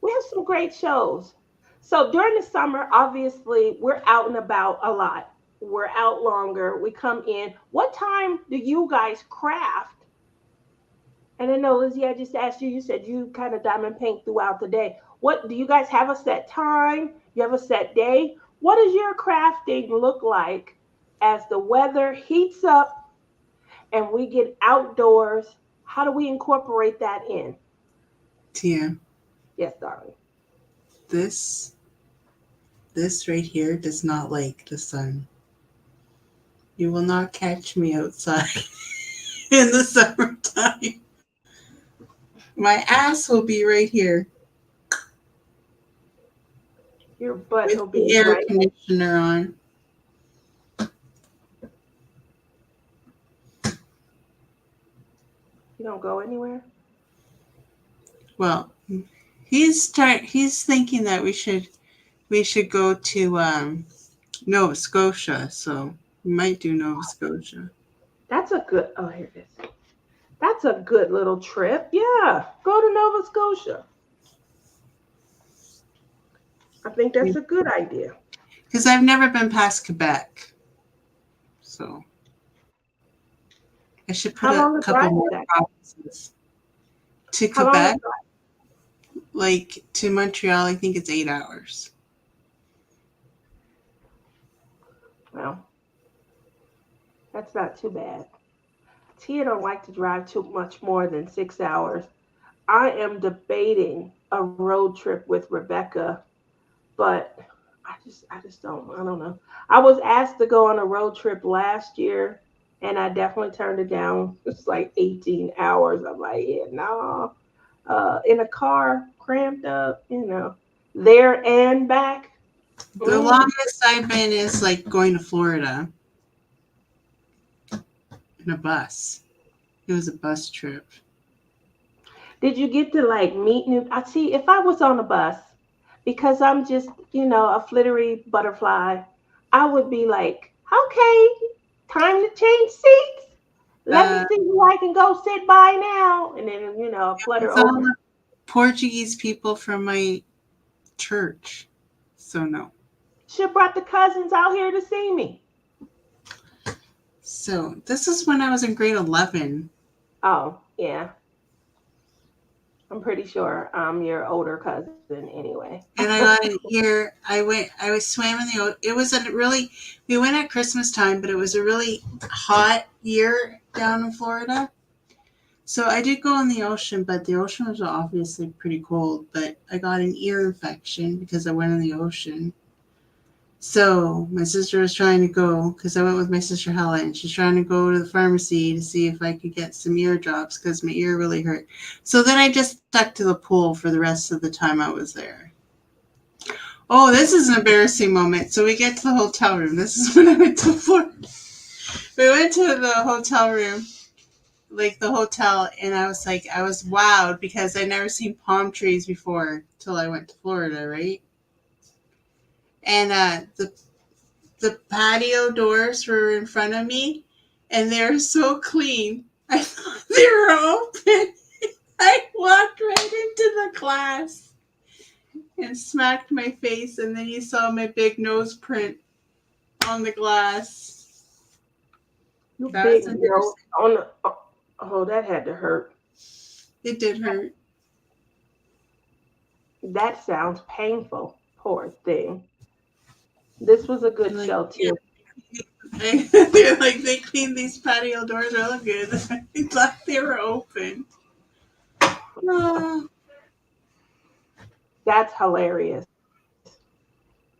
We have some great shows. So during the summer, obviously, we're out and about a lot. We're out longer. We come in. What time do you guys craft? And I know, Lizzie, I just asked you, you said you kind of diamond paint throughout the day. What do you guys have a set time? You have a set day? What does your crafting look like as the weather heats up and we get outdoors? How do we incorporate that in? Tia, Yes, darling. this this right here does not like the sun. You will not catch me outside in the summertime. My ass will be right here Your butt with will the be air right. conditioner on. You don't go anywhere. Well, he's thinking that we should go to Nova Scotia, so we might do Nova Scotia. That's a good. Oh, here it is. That's a good little trip. Yeah, go to Nova Scotia. I think that's a good idea. Because I've never been past Quebec, so I should put How a long a couple drive is more that? provinces to How long a Quebec. drive? Like to Montreal, I think it's 8 hours. Well, that's not too bad. Tia don't like to drive too much more than 6 hours. I am debating a road trip with Rebecca, but I just don't know. I was asked to go on a road trip last year and I definitely turned it down. It's like 18 hours. I'm like, yeah, no. In a car, cramped up, there and back. The Mm. longest I've been is like going to Florida in a bus. It was a bus trip. Did you get to like meet new? I see. If I was on a bus, because I'm just, a flittery butterfly, I would be like, okay, time to change seats. Let me Uh, see who I can go sit by now, and then flutter it's all over. the Portuguese people from my church, so no. Should have brought the cousins out here to see me. So this is when I was in grade 11. Oh yeah, I'm pretty sure I'm your older cousin anyway. And I got an ear. I was swam in the ocean. It was a really, we went at Christmas time, but it was a really hot year down in Florida. So I did go in the ocean, but the ocean was obviously pretty cold. But I got an ear infection because I went in the ocean. So my sister was trying to go, because I went with my sister Helen. She's trying to go to the pharmacy to see if I could get some ear drops because my ear really hurt. So then I just stuck to the pool for the rest of the time I was there. Oh, this is an embarrassing moment. So we get to the hotel room. This is when I went to Florida. We went to the hotel room, like the hotel, and I was wowed because I'd never seen palm trees before till I went to Florida, right? And the patio doors were in front of me, and they're so clean. I thought they were open. I walked right into the glass and smacked my face, and then you saw my big nose print on the glass. You That big was girl on the. Oh, that had to hurt. It did hurt. That sounds painful. Poor thing. This was a good Like, show too. they're like, they cleaned these patio doors really good. I thought they were open. Oh, That's hilarious.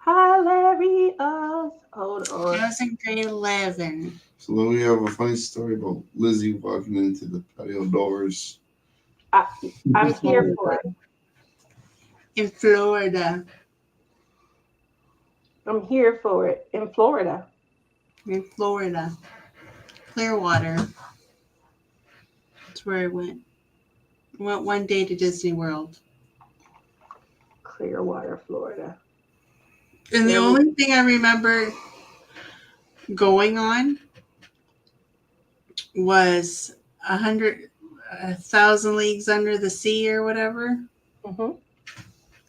Hilarious. Hold I on. was in grade 11 So then we have a funny story about Lizzie walking into the patio doors. I'm here for it. in Florida. I'm here for it. In Florida. In Florida. Clearwater. That's where I went. I went one day to Disney World. Clearwater, Florida. And the There we only thing I remember going on was 1,000 Leagues Under the Sea or whatever. hmm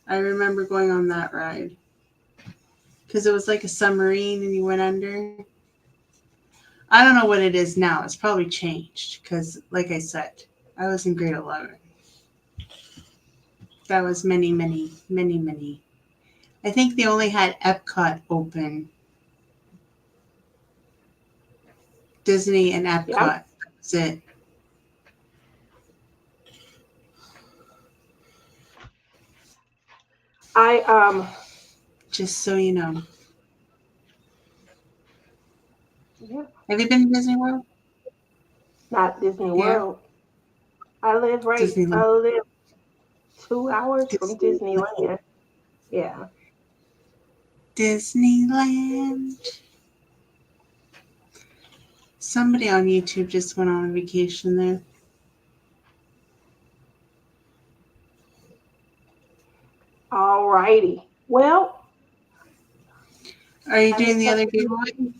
I remember going on that ride because it was like a submarine and you went under. I don't know what it is now. It's probably changed because, like I said, I was in grade 11. That was many, many, many, many. I think they only had Epcot open. Disney and Epcot. Yeah. That was it. I Just so you know. yeah, Have you been to Disney World? not Disney Yeah. World. I live right. Disneyland. I live 2 hours from Disneyland. Disneyland. Yeah. Disneyland. Somebody on YouTube just went on a vacation there. Alrighty. Well, Are you I doing just the have other to giveaway?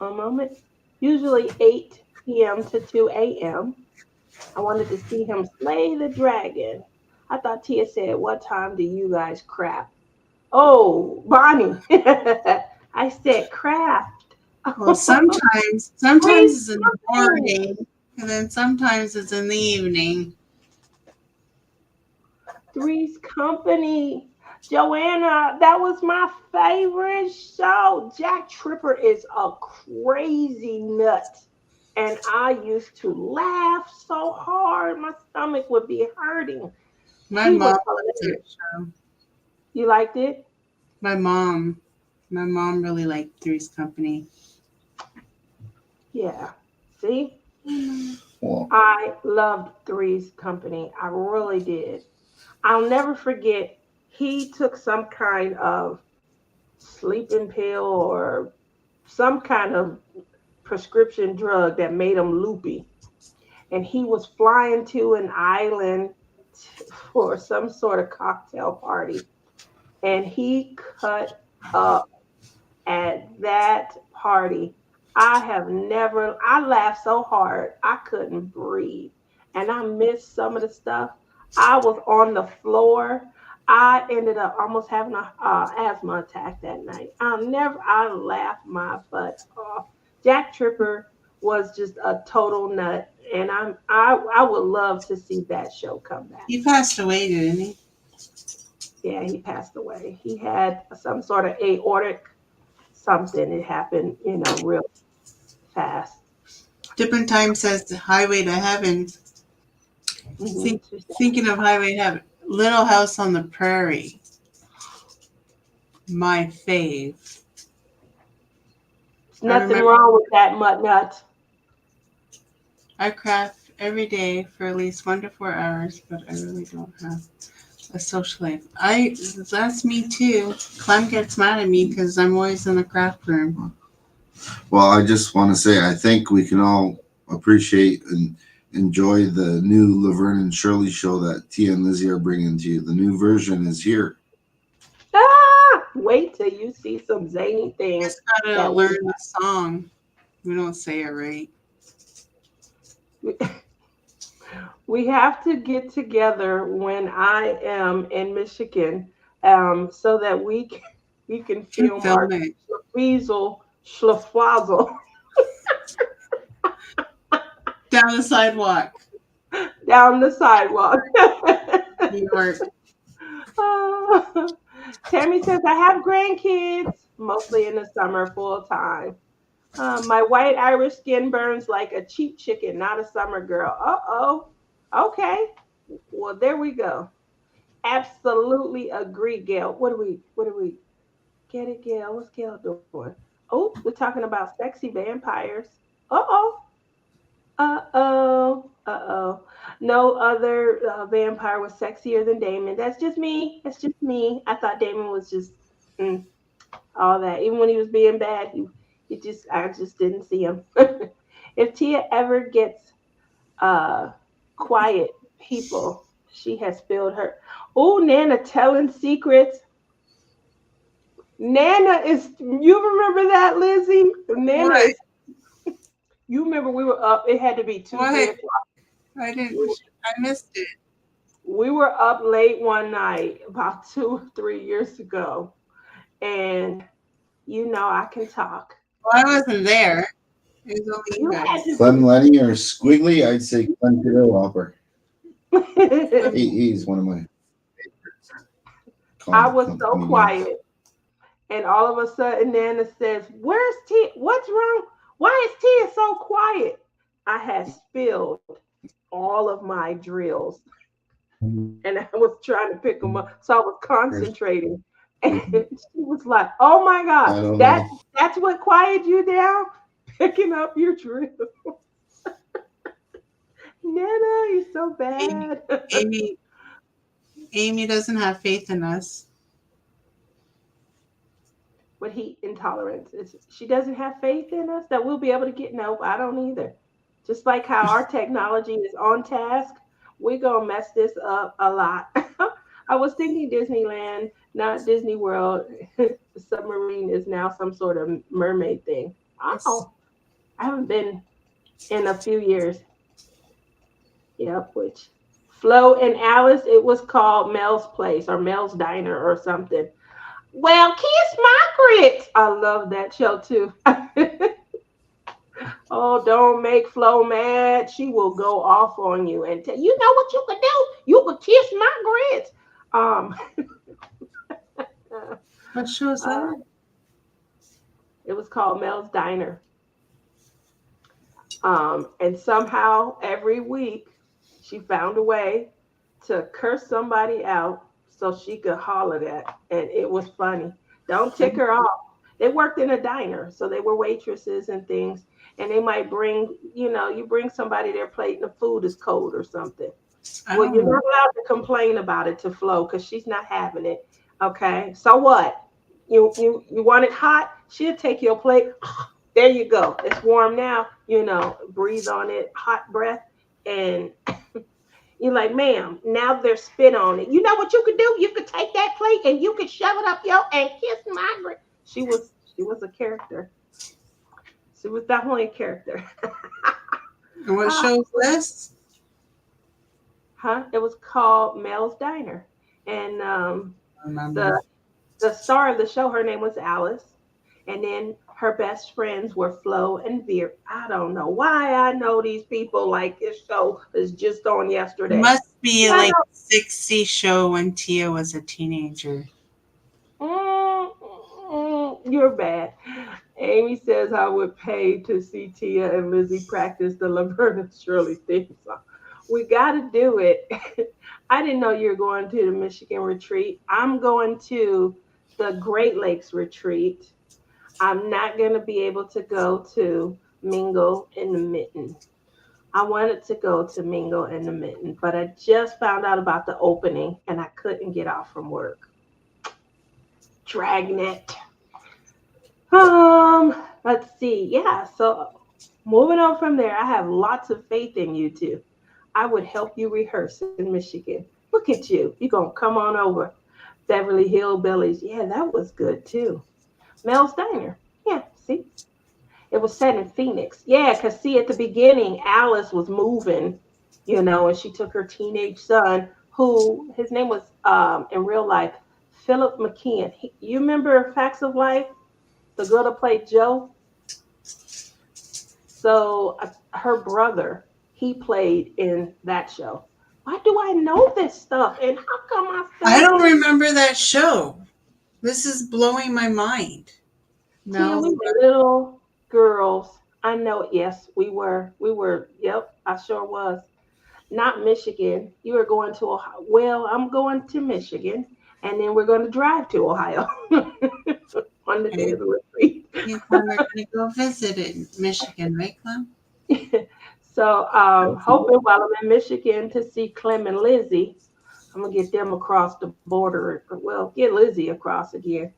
a moment. Usually 8 p.m. to 2 a.m. I wanted to see him slay the dragon. I thought Tia said, "What time do you guys craft?" Oh, Bonnie. I said craft. Well, sometimes Please it's in the something. morning, and then sometimes it's in the evening. Three's Company. Joanna, that was my favorite show. Jack Tripper is a crazy nut. And I used to laugh so hard, my stomach would be hurting. My He mom was loves that hilarious. show. You liked it? My mom really liked Three's Company. Yeah. See? Well, I loved Three's Company. I really did. I'll never forget, he took some kind of sleeping pill or some kind of prescription drug that made him loopy. And he was flying to an island for some sort of cocktail party. And he cut up at that party. I laughed so hard, I couldn't breathe. And I missed some of the stuff. I was on the floor. I ended up almost having a asthma attack that night. I laughed my butt off. Jack Tripper was just a total nut, and I would love to see that show come back. He passed away, didn't he? Yeah, he passed away. He had some sort of aortic something. It happened, real fast. Different Time says the Highway to Heaven. Hmm. Think, thinking of Highway to Heaven. Little House on the Prairie. My fave. There's I nothing remember wrong with that mud nut. I craft every day for at least 1 to 4 hours, but I really don't have a social life. That's me too. Clem gets mad at me because I'm always in the craft room. Well, I just want to say I think we can all appreciate and enjoy the new Laverne and Shirley show that Tia and Lizzie are bringing to you. The new version is here. Wait till you see some zany things Just gotta that learn the song. We don't say it right. we, we have to get together when I am in Michigan, so that we can film our Film it. weasel schlafwazzle Down the sidewalk. down the sidewalk. New York. Uh, Tammy says, I have grandkids, mostly in the summer, full time. My white Irish skin burns like a cheap chicken, not a summer girl. Uh-oh. Okay. Well, there we go. Absolutely agree, Gail. What do we get it, Gail? What's Gail doing? Oh, we're talking about sexy vampires. Uh-oh. Uh-oh. Uh-oh. No other vampire was sexier than Damon. That's just me. That's just me. I thought Damon was just mm, all that. Even when he was being bad, I just didn't see him. If Tia ever gets quiet people, she has spilled her. Oh, Nana telling secrets. Nana is. You remember that, Lizzie? Nana What? is. You remember we were up. It had to be two, three What? o'clock. I didn't. I missed it. We were up late one night, about 2 or 3 years ago, and I can talk. Well, I wasn't there. It was only you You had guys. to Clem Lenny or Squiggly? I'd say Clem Cadeau Whopper. be. He's one of my I was so comedians. quiet. And all of a sudden, Nana says, Where's Tia? What's wrong? Why is Tia so quiet? I had spilled all of my drills and I was trying to pick them up. So I was concentrating. And she was like, Oh my God, I don't that know. that's what quieted you down? Picking up your drill. Nana, you're so Amy, bad. Amy, Amy doesn't have faith in us. With heat intolerance. She doesn't have faith in us that we'll be able to get. No, I don't either. Just like how our technology is on task, we're gonna mess this up a lot. I was thinking Disneyland, not Disney World. The submarine is now some sort of mermaid thing. Yes. Oh, I haven't been in a few years. Yep, which Flo and Alice, it was called Mel's Place or Mel's Diner or something. Well, Kiss Margaret. I love that show too. Oh, don't make Flo mad. She will go off on you and tell you know what you could do. You could kiss my grits. What show is Uh, that? it was called Mel's Diner. And somehow every week she found a way to curse somebody out so she could holler that. And it was funny. Don't tick her off. They worked in a diner, so they were waitresses and things. And they might bring, you bring somebody their plate and the food is cold or something. I Well, don't you're know. not allowed to complain about it to Flo because she's not having it. Okay. So what? You want it hot? She'll take your plate. There you go. It's warm now. Breathe on it, hot breath, and you're like, ma'am, now there's spit on it. You know what you could do? You could take that plate and you could shove it up your and kiss Margaret. She was a character. She was definitely a character. And what Ah, show is this? huh? It was called Mel's Diner, and I remember. the the star of the show, her name was Alice, And then her best friends were Flo and Veer. I don't know why I know these people like this show is just on yesterday. Must be I like a 60s show when Tia was a teenager. You're bad. Amy says I would pay to see Tia and Lizzie practice the Laverne and Shirley theme song. We got to do it. I didn't know you were going to the Michigan retreat. I'm going to the Great Lakes retreat. I'm not going to be able to go to Mingle in the Mitten. I wanted to go to Mingle in the Mitten, but I just found out about the opening and I couldn't get off from work. Dragnet. Let's see. Yeah, so moving on from there, I have lots of faith in you too. I would help you rehearse in Michigan. Look at you. You're gonna come on over. Beverly Hillbillies. Yeah, that was good too. Mel's Diner. Yeah, see? It was set in Phoenix. Yeah, because see, at the beginning, Alice was moving, and she took her teenage son, who his name was in real life, Philip McKeon. You remember Facts of Life? The girl that played Joe? So her brother, he played in that show. Why do I know this stuff? And how come I I still don't remember that show. This is blowing my mind. Tia, we Mel's were little girls. I know it. Yes, we were. We were. Yep, I sure was. Not Michigan. You were going to Ohio. Well, I'm going to Michigan, and then we're going to drive to Ohio on the day okay. of the retreat. Me and Clem are gonna go visit in Michigan, right, Clem? So, hoping while I'm in Michigan to see Clem and Lizzie, I'm gonna get them across the border. Well, get Lizzie across again.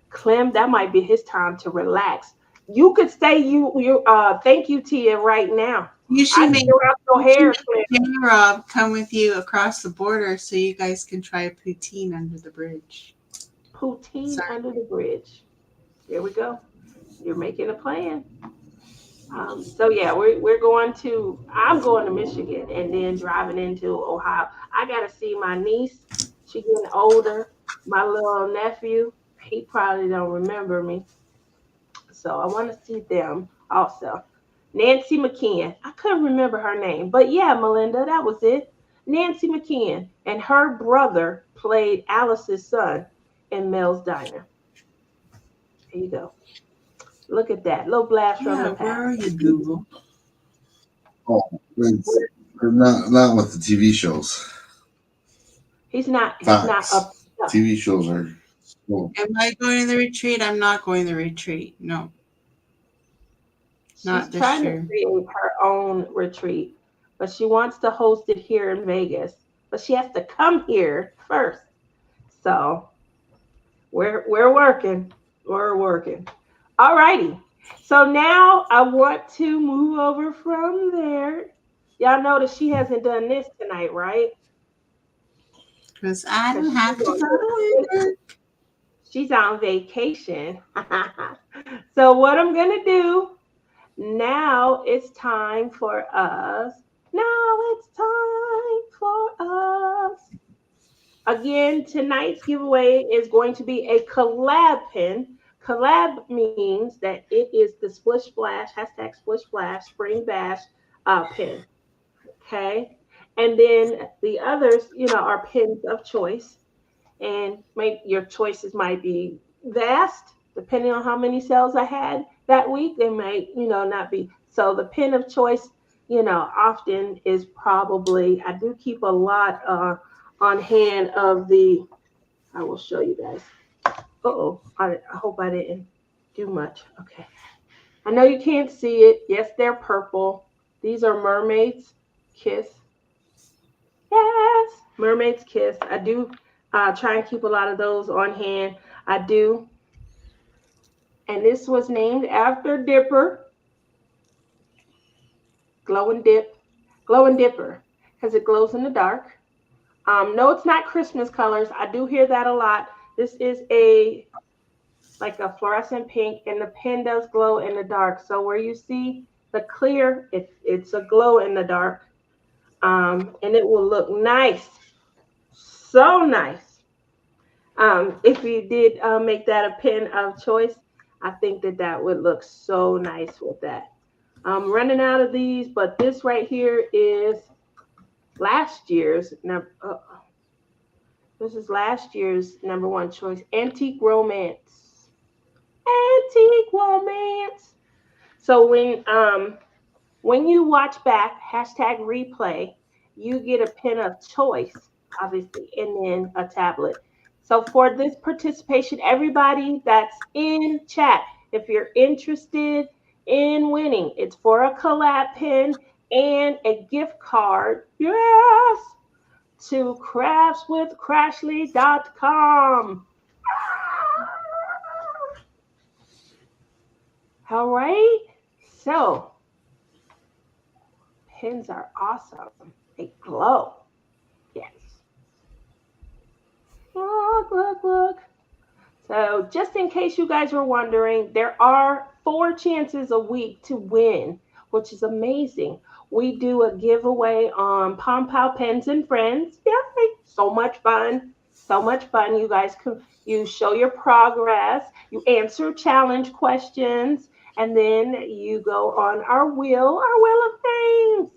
Clem, that might be his time to relax. You could say you thank you, Tia, right now. You I should can make wrap your hair, Clem. J-Rob come with you across the border so you guys can try poutine under the bridge. Poutine Sorry. under the bridge. There we go. You're making a plan. So yeah, we're going to. I'm going to Michigan and then driving into Ohio. I got to see my niece. She getting older. My little nephew. He probably don't remember me, so I want to see them also. Nancy McKeon. I couldn't remember her name, but yeah, Melinda, that was it. Nancy McKeon and her brother played Alice's son in Mel's Diner. There you go. Look at that. Little blast from Yeah, the where past. are you, Google? Oh, it's not with the TV shows. He's not Facts. up. No. TV shows are. Well, Am I going to the retreat? I'm not going to the retreat. No, She's not this trying to year. create her own retreat, but she wants to host it here in Vegas. But she has to come here first. So we're working. We're working. All righty. So now I want to move over from there. Y'all notice she hasn't done this tonight, right? Because I Because don't have to go to work. she's on vacation. So what I'm gonna do now, it's time for us. Now it's time for us. Again, tonight's giveaway is going to be a collab pin. Collab means that it is the Splish Splash, hashtag Splish Splash, Spring Bash pin. Okay. And then the others, are pins of choice. And your choices might be vast, depending on how many sales I had that week. They might, not be. So the pin of choice, often is probably, I do keep a lot on hand of the, I will show you guys. Uh-oh, I hope I didn't do much. Okay. I know you can't see it. Yes, they're purple. These are Mermaid's Kiss. Yes, Mermaid's Kiss. I do try and keep a lot of those on hand. I do. And this was named after Dipper, Glow and Dip, Glow and Dipper, because it glows in the dark. No, it's not Christmas colors. I do hear that a lot. This is like a fluorescent pink, and the pen does glow in the dark. So where you see the clear, it's a glow in the dark, and it will look nice, so nice. If you did make that a pen of choice, I think that that would look so nice with that. I'm running out of these, but this right here is last year's number. This is last year's number one choice. Antique romance. Antique romance. So when you watch back, hashtag replay, you get a pen of choice, obviously, and then a tablet. So for this participation, everybody that's in chat, if you're interested in winning, it's for a collab pen and a gift card. Yes, to craftswithcrashley.com. All right. So pens are awesome. They glow. Yes. Look, look, look. So just in case you guys were wondering, there are 4 chances a week to win, which is amazing. We do a giveaway on Pom Pow Pens and Friends. Yeah, so much fun. So much fun. You show your progress, you answer challenge questions, and then you go on our wheel of fame.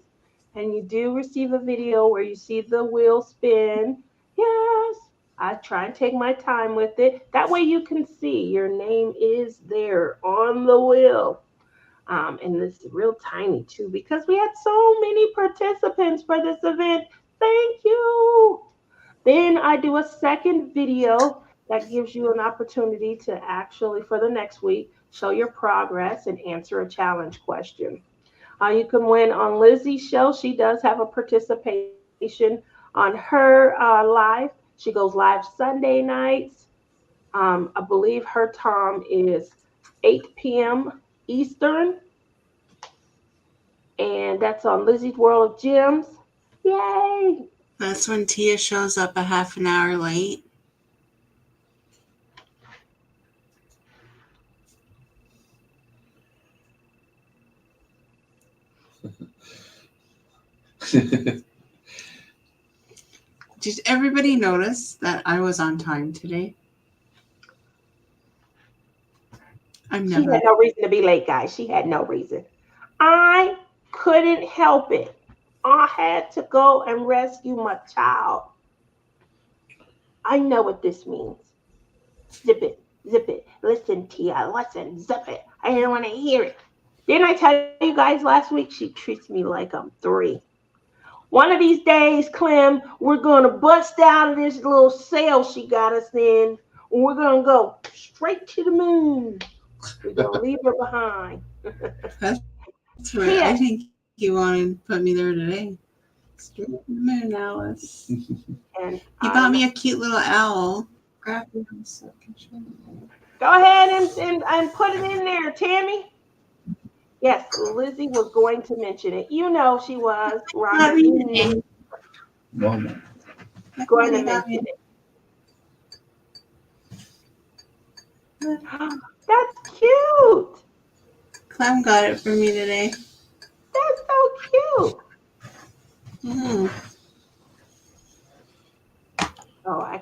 And you do receive a video where you see the wheel spin. Yes, I try and take my time with it. That way you can see your name is there on the wheel. And it's real tiny too because we had so many participants for this event. Thank you. Then I do a second video that gives you an opportunity to actually, for the next week, show your progress and answer a challenge question. You can win on Lizzie's show. She does have a participation on her live. She goes live Sunday nights. I believe her time is 8 p.m. Eastern, and that's on Lizzie's World of Gems. Yay! That's when Tia shows up a half an hour late. Did everybody notice that I was on time today? She had no reason to be late, guys. She had no reason. I couldn't help it. I had to go and rescue my child. I know what this means. Zip it, zip it. Listen, Tia, listen, zip it. I didn't want to hear it. Didn't I tell you guys last week she treats me like I'm 3? One of these days, Clem, we're going to bust out of this little cell she got us in, and we're going to go straight to the moon. We're going to leave her behind. That's right. Yeah. I think you wanted to put me there today. Straight to the moon, Alice. And you bought me a cute little owl. Grab me a second. Go ahead and put it in there, Tammy. Yes, Lizzie was going to mention it. You know she was. Rhonda, going to mention it. That's cute. Clem got it for me today. That's so cute. Mm. Oh, I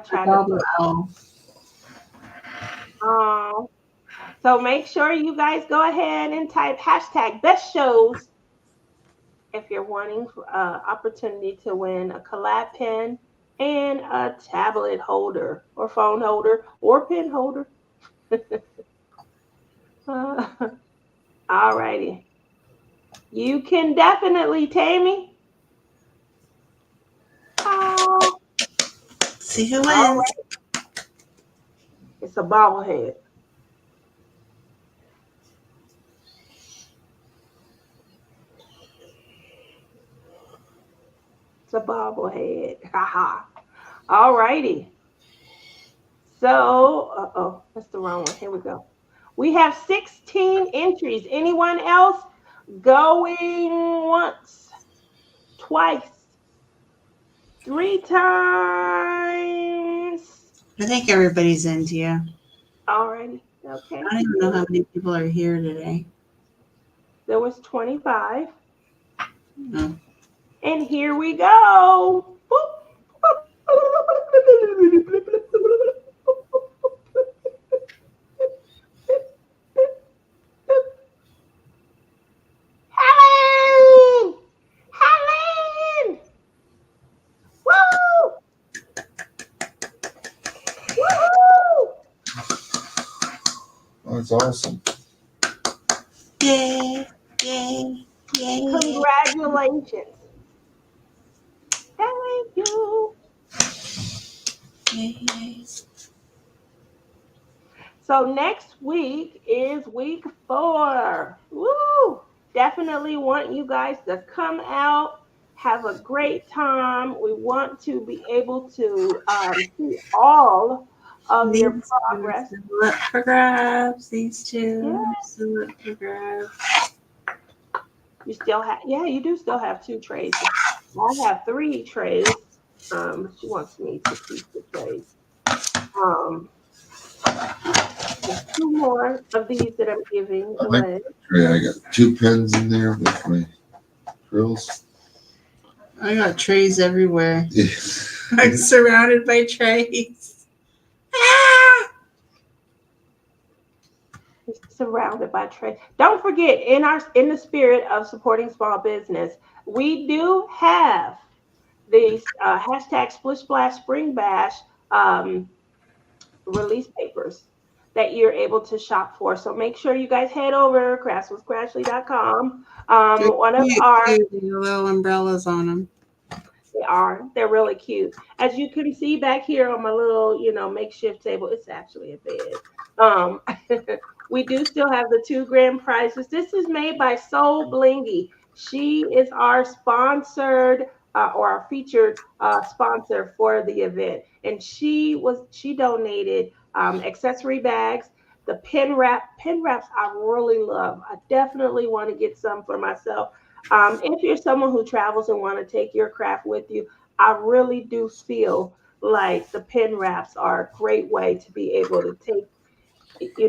tried to. Oh. So make sure you guys go ahead and type hashtag best shows if you're wanting opportunity to win a collab pen and a tablet holder or phone holder or pen holder. All righty. You can definitely, Tammy. Oh. See who wins. Right. It's a bobblehead. It's a bobblehead. Haha. All righty. So, that's the wrong one. Here we go. We have 16 entries. Anyone else going once, twice, 3 times? I think everybody's into you. All righty. Okay. I don't even know how many people are here today. There was 25. No. And here we go. That's awesome. Yay, yay, yay. Congratulations. Thank you. Yay, yay. So next week is week 4. Woo! Definitely want you guys to come out, have a great time. We want to be able to see all of your These two progress. still up for grabs. These Yeah, two still up for grabs. you still have. Yeah, you do still have 2 trays. I have 3 trays. She wants me to keep the trays. Um, there's 2 more of these that I'm giving away. Yeah, I got 2 pens in there with my drills. I got trays everywhere. Yeah. I'm surrounded by trays. Ah! Surrounded by trade. Don't forget, in the spirit of supporting small business, we do have the hashtag Splish Splash Spring Bash um, release papers that you're able to shop for. So make sure you guys head over craftswithcrashley.com. They're One of cute our too. The little umbrellas on them. they're really cute. As you can see back here on my little, makeshift table, it's actually a bed. Um, we do still have the 2 grand prizes. This is made by Soul Blingy. She is our sponsored or our featured sponsor for the event, and she donated accessory bags. The pen wraps I really love. I definitely want to get some for myself. If you're someone who travels and want to take your craft with you, I really do feel like the pen wraps are a great way to be able to take,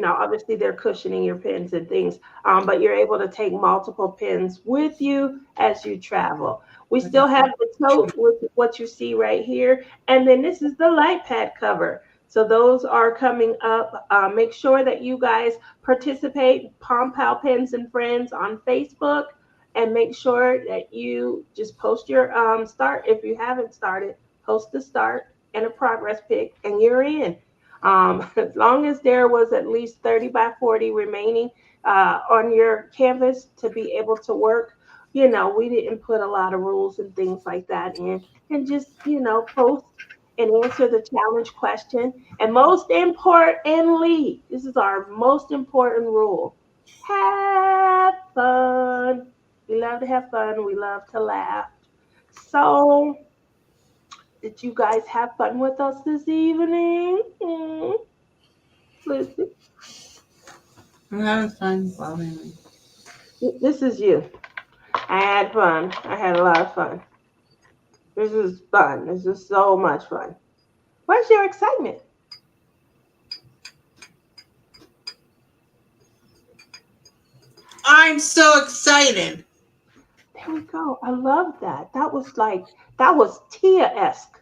obviously they're cushioning your pens and things, but you're able to take multiple pens with you as you travel. We still have the tote with what you see right here. And then this is the light pad cover. So those are coming up. Make sure that you guys participate, Palm Pal Pens and Friends on Facebook, and make sure that you just post your start. If you haven't started, post the start and a progress pic, and you're in. As long as there was at least 30 by 40 remaining on your canvas to be able to work, we didn't put a lot of rules and things like that in. And just, post and answer the challenge question. And most importantly, this is our most important rule: have fun. We love to have fun, we love to laugh. So, did you guys have fun with us this evening? Listen, I'm having fun following me. this is you. I had fun. I had a lot of fun. This is fun. This is so much fun. Where's your excitement? I'm so excited. There we go. I love that. That was Tia-esque.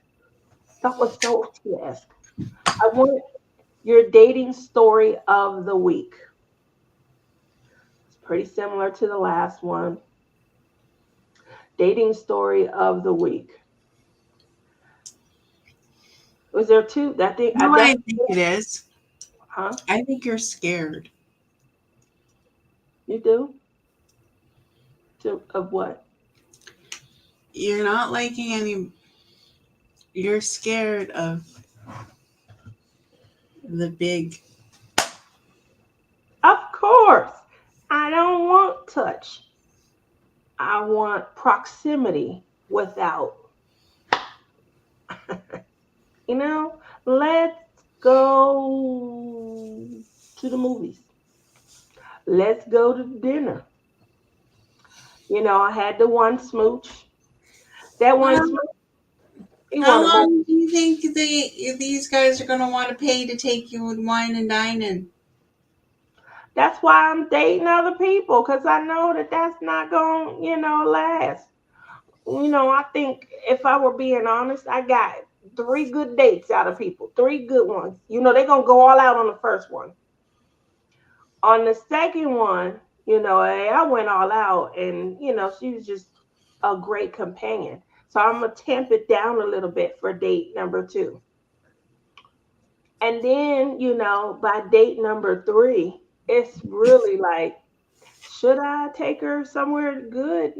That was so Tia-esque. I want your dating story of the week. It's pretty similar to the last one. Dating story of the week. Was there 2? I think You know what I think it is? huh? I think you're scared. You do? Of what? You're not liking any. You're scared of the big. Of course. I don't want touch. I want proximity without. Let's go to the movies. Let's go to dinner. I had the one smooch. That one How, smooch, he how wanted more. long do you think these guys are going to want to pay to take you and wine and dining? That's why I'm dating other people, because I know that that's not going to, last. I think if I were being honest, I got 3 good dates out of people, 3 good ones. They're going to go all out on the first one. On the second one, I went all out, and, she was just a great companion. So I'm going to tamp it down a little bit for date number 2. And then, by date number 3, it's really like, should I take her somewhere good?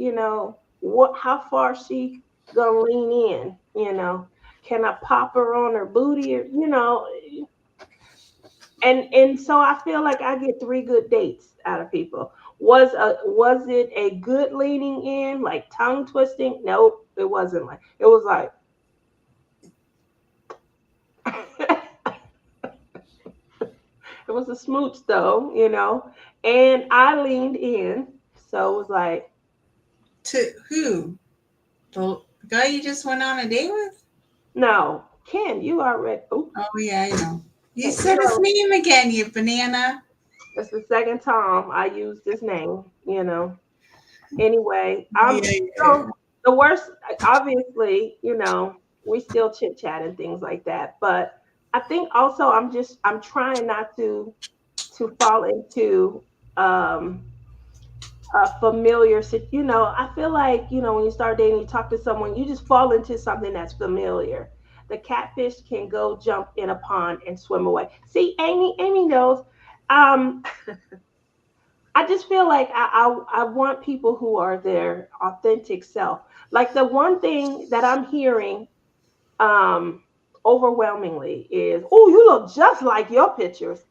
How far she gonna lean in? Can I pop her on her booty? Or, and so I feel like I get three good dates out of people. Was it a good leaning in, like tongue twisting? Nope, it wasn't. Like it was like it was a smooch though, and I leaned in, so it was like, To who? The guy you just went on a date with? no, Ken, you already. Oh, Oh yeah, I know. You okay, said his name again, you banana. that's the second time I used this name. Anyway, Yeah, so the worst, obviously, we still chit chat and things like that. But I think also I'm trying not to fall into um a familiar I feel like, when you start dating, you talk to someone, you just fall into something that's familiar. The catfish can go jump in a pond and swim away. See, Amy knows. Um, I just feel like I want people who are their authentic self. Like the one thing that I'm hearing um overwhelmingly is, oh, you look just like your pictures.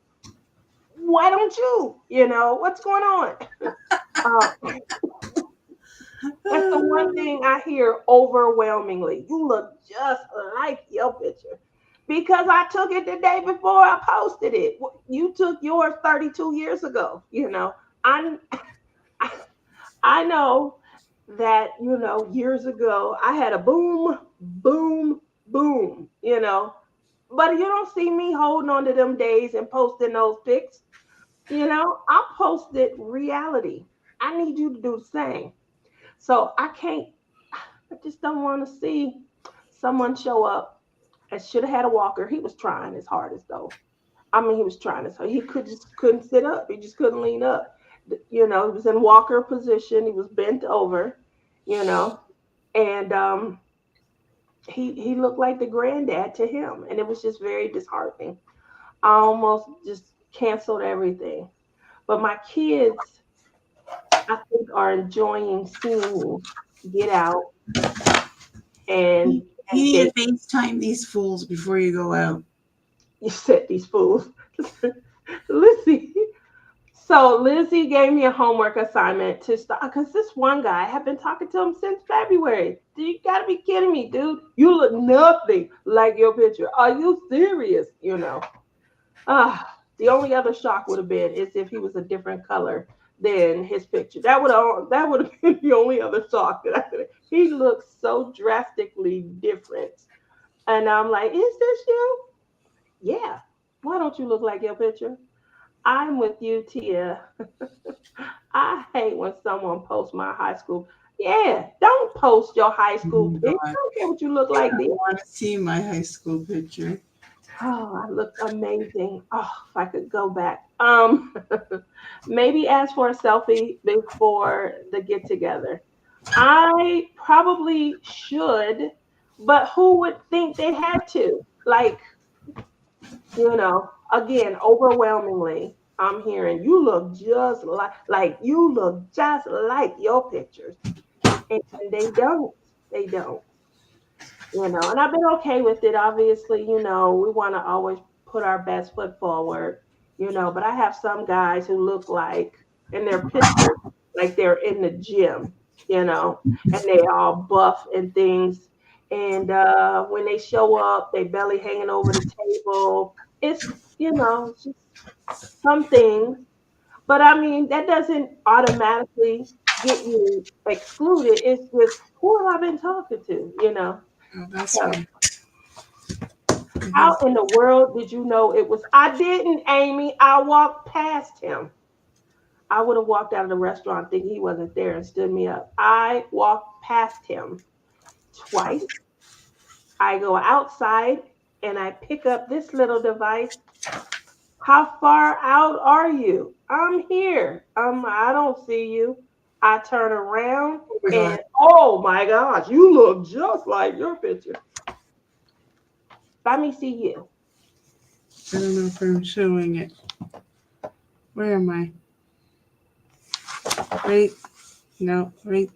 Why don't you? What's going on? Uh, that's the one thing I hear overwhelmingly. You look just like your picture. Because I took it the day before I posted it. You took yours 32 years ago. I I know that, years ago I had a boom, boom, boom. But you don't see me holding on to them days and posting those pics. I posted reality. I need you to do the same. So I just don't want to see someone show up and should have had a walker. He was trying his hardest though. I mean, he was trying his hard. He couldn't sit up. He just couldn't lean up. He was in walker position. He was bent over. You know, and he looked like the granddad to him, and it was just very disheartening. I almost just canceled everything. But my kids, I think, are enjoying seeing me get out You, and you and need date. to FaceTime these fools before you go out. You said these fools. Lizzie. So Lizzie gave me a homework assignment to start because this one guy, I have been talking to him since February. You gotta be kidding me, dude. You look nothing like your picture. Are you serious? The only other shock would have been is if he was a different color than his picture. That would have been the only other shock that I could. He looks so drastically different, and I'm like, is this you? Yeah. Why don't you look like your picture? I'm with you, Tia. I hate when someone posts my high school. Yeah, don't post your high Oh school my pic. I God. don't care what you look like I then. want to see my high school picture. Oh, I look amazing. Oh, if I could go back. Maybe ask for a selfie before the get together. I probably should, but who would think they had to? Like, again, overwhelmingly, I'm hearing you look just like you look just like your pictures. And they don't. They don't. And I've been okay with it. Obviously, we want to always put our best foot forward. But I have some guys who look like in their pictures, like they're in the gym, and they all buff and things. And when they show up, they belly hanging over the table. It's just some things. But I mean, that doesn't automatically get you excluded. It's just who have I been talking to? Oh, that's So right. how Because in the world did you know it was? I didn't, Amy. I walked past him. I would have walked out of the restaurant thinking he wasn't there and stood me up. I walked past him twice. I go outside and I pick up this little device. How far out are you? I'm here. I don't see you. I turn around oh my God, and oh my gosh, you look just like your picture. Let me see you. I don't know if I'm showing it. Where am I? Right. No. Right.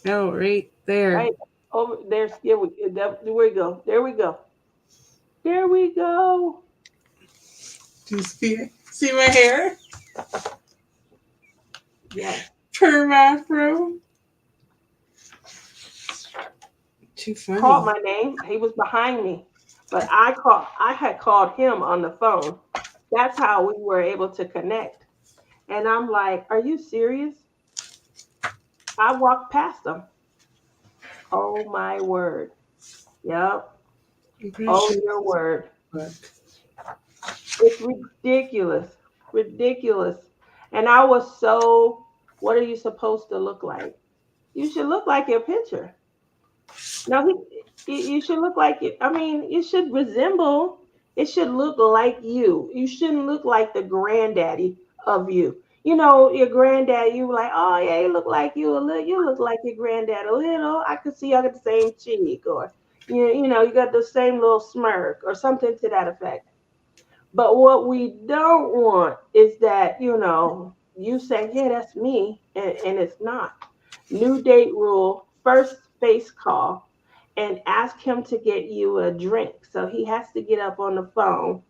No. Right there. Right over there's there we go. There we go. There we go. Do you see my hair? Yes. Perm afro. Too Called funny. my name. He was behind me, but I had called him on the phone. That's how we were able to connect. And I'm like, "Are you serious?" I walked past him. Oh my word. Yep. I'm pretty Oh sure your word. book. It's ridiculous. Ridiculous. And I was so, what are you supposed to look like? You should look like your picture. No, you should look like it. I mean, you should resemble, it should look like you. You shouldn't look like the granddaddy of you. You know, your granddad, you were like, oh yeah, you look like you a little, you look like your granddad a little. I could see y'all got the same cheek, or you know, you got the same little smirk or something to that effect. But what we don't want is that, you know, you say, yeah, that's me, and it's not. New date rule, first face call, and ask him to get you a drink. So he has to get up on the phone.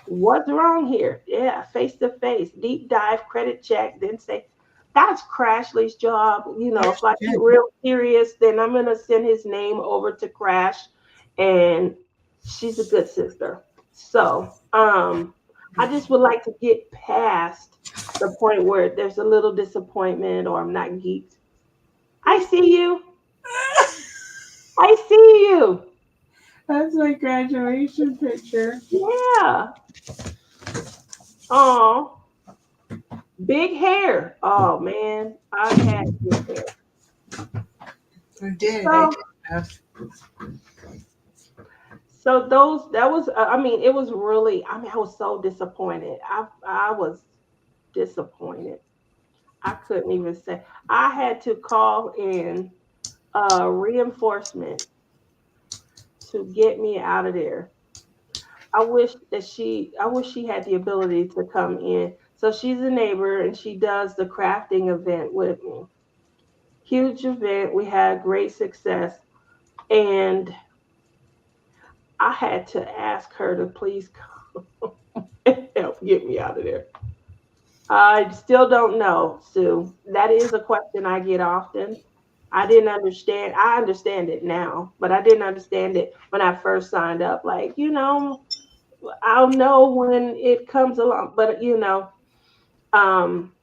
What's wrong here? Yeah, face to face, deep dive, credit check, then say, that's Crashley's job. You know, if I get real serious, then I'm going to send his name over to Crash, and she's a good sister. So, I just would like to get past the point where there's a little disappointment or I'm not geeked. I see you. I see you. That's my graduation picture. Yeah. Oh, big hair. Oh man, I've had big hair. I did. I So, did have. so those that was. I mean, it was really. I mean, I was so disappointed. I was disappointed. I couldn't even say. I had to call in reinforcement to get me out of there. I wish she had the ability to come in. So she's a neighbor and she does the crafting event with me. Huge event. We had great success. And I had to ask her to please come and help get me out of there. I still don't know, Sue. That is a question I get often. I didn't understand. I understand it now, but I didn't understand it when I first signed up. Like, you know, I'll know when it comes along, but um,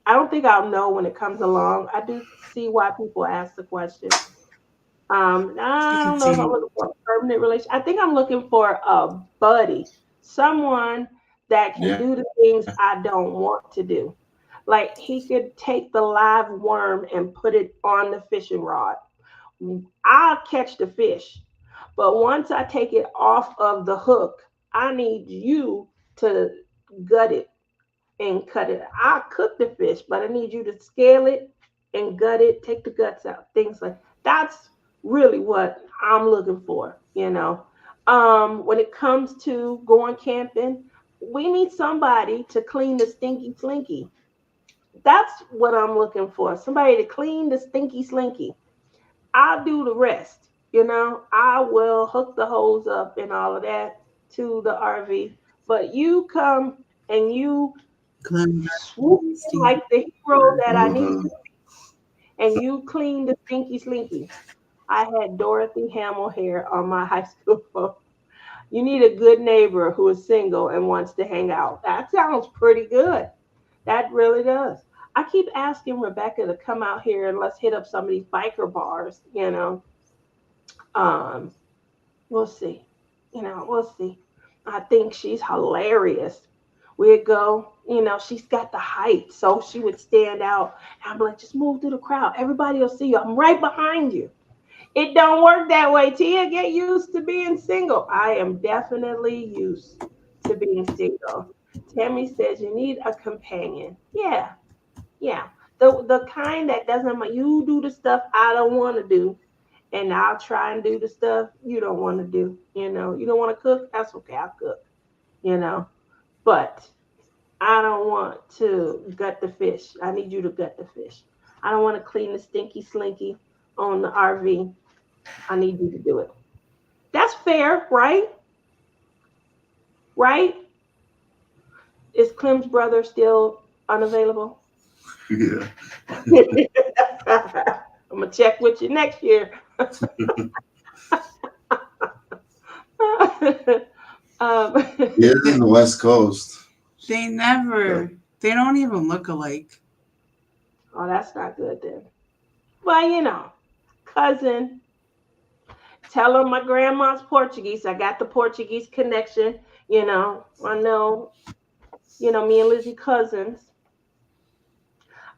I don't think I'll know when it comes along. I do see why people ask the question. You I can don't know if I'm see. looking for a permanent relation. I think I'm looking for a buddy, someone that can Yeah. do the things I don't want to do. Like he could take the live worm and put it on the fishing rod. I'll catch the fish, but once I take it off of the hook, I need you to gut it and cut it. I'll cook the fish, but I need you to scale it and gut it, take the guts out, things like that's really what I'm looking for, you know. When it comes to going camping, we need somebody to clean the stinky slinky. That's what I'm looking for. Somebody to clean the stinky slinky. I'll do the rest. You know, I will hook the hose up and all of that to the RV. But you come and you Glenn swoop in Stinky. like the hero that I need Uh, you, and you clean the stinky slinky. I had Dorothy Hamill hair on my high school phone. You need a good neighbor who is single and wants to hang out. That sounds pretty good. That really does. I keep asking Rebecca to come out here and let's hit up some of these biker bars, you know. Um, we'll see. You know, we'll see. I think she's hilarious. We'd go, you know, she's got the height, so she would stand out. I'm like, just move through the crowd. Everybody will see you. I'm right behind you. It don't work that way. Tia, get used to being single. I am definitely used to being single. Tammy says you need a companion. Yeah, yeah. The kind that doesn't you do the stuff I don't want to do, and I'll try and do the stuff you don't want to do. You know, you don't want to cook, that's okay, I'll cook, you know. But I don't want to gut the fish. I need you to gut the fish. I don't want to clean the stinky slinky on the RV. I need you to do it. That's fair, right? Right? Is Clem's brother still unavailable? Yeah. I'm gonna check with you next year. um, He is in the West Coast. They never. They don't even look alike. oh, that's not good then. Well, cousin, tell him my grandma's Portuguese. I got the Portuguese connection. I know. Me and Lizzie cousins.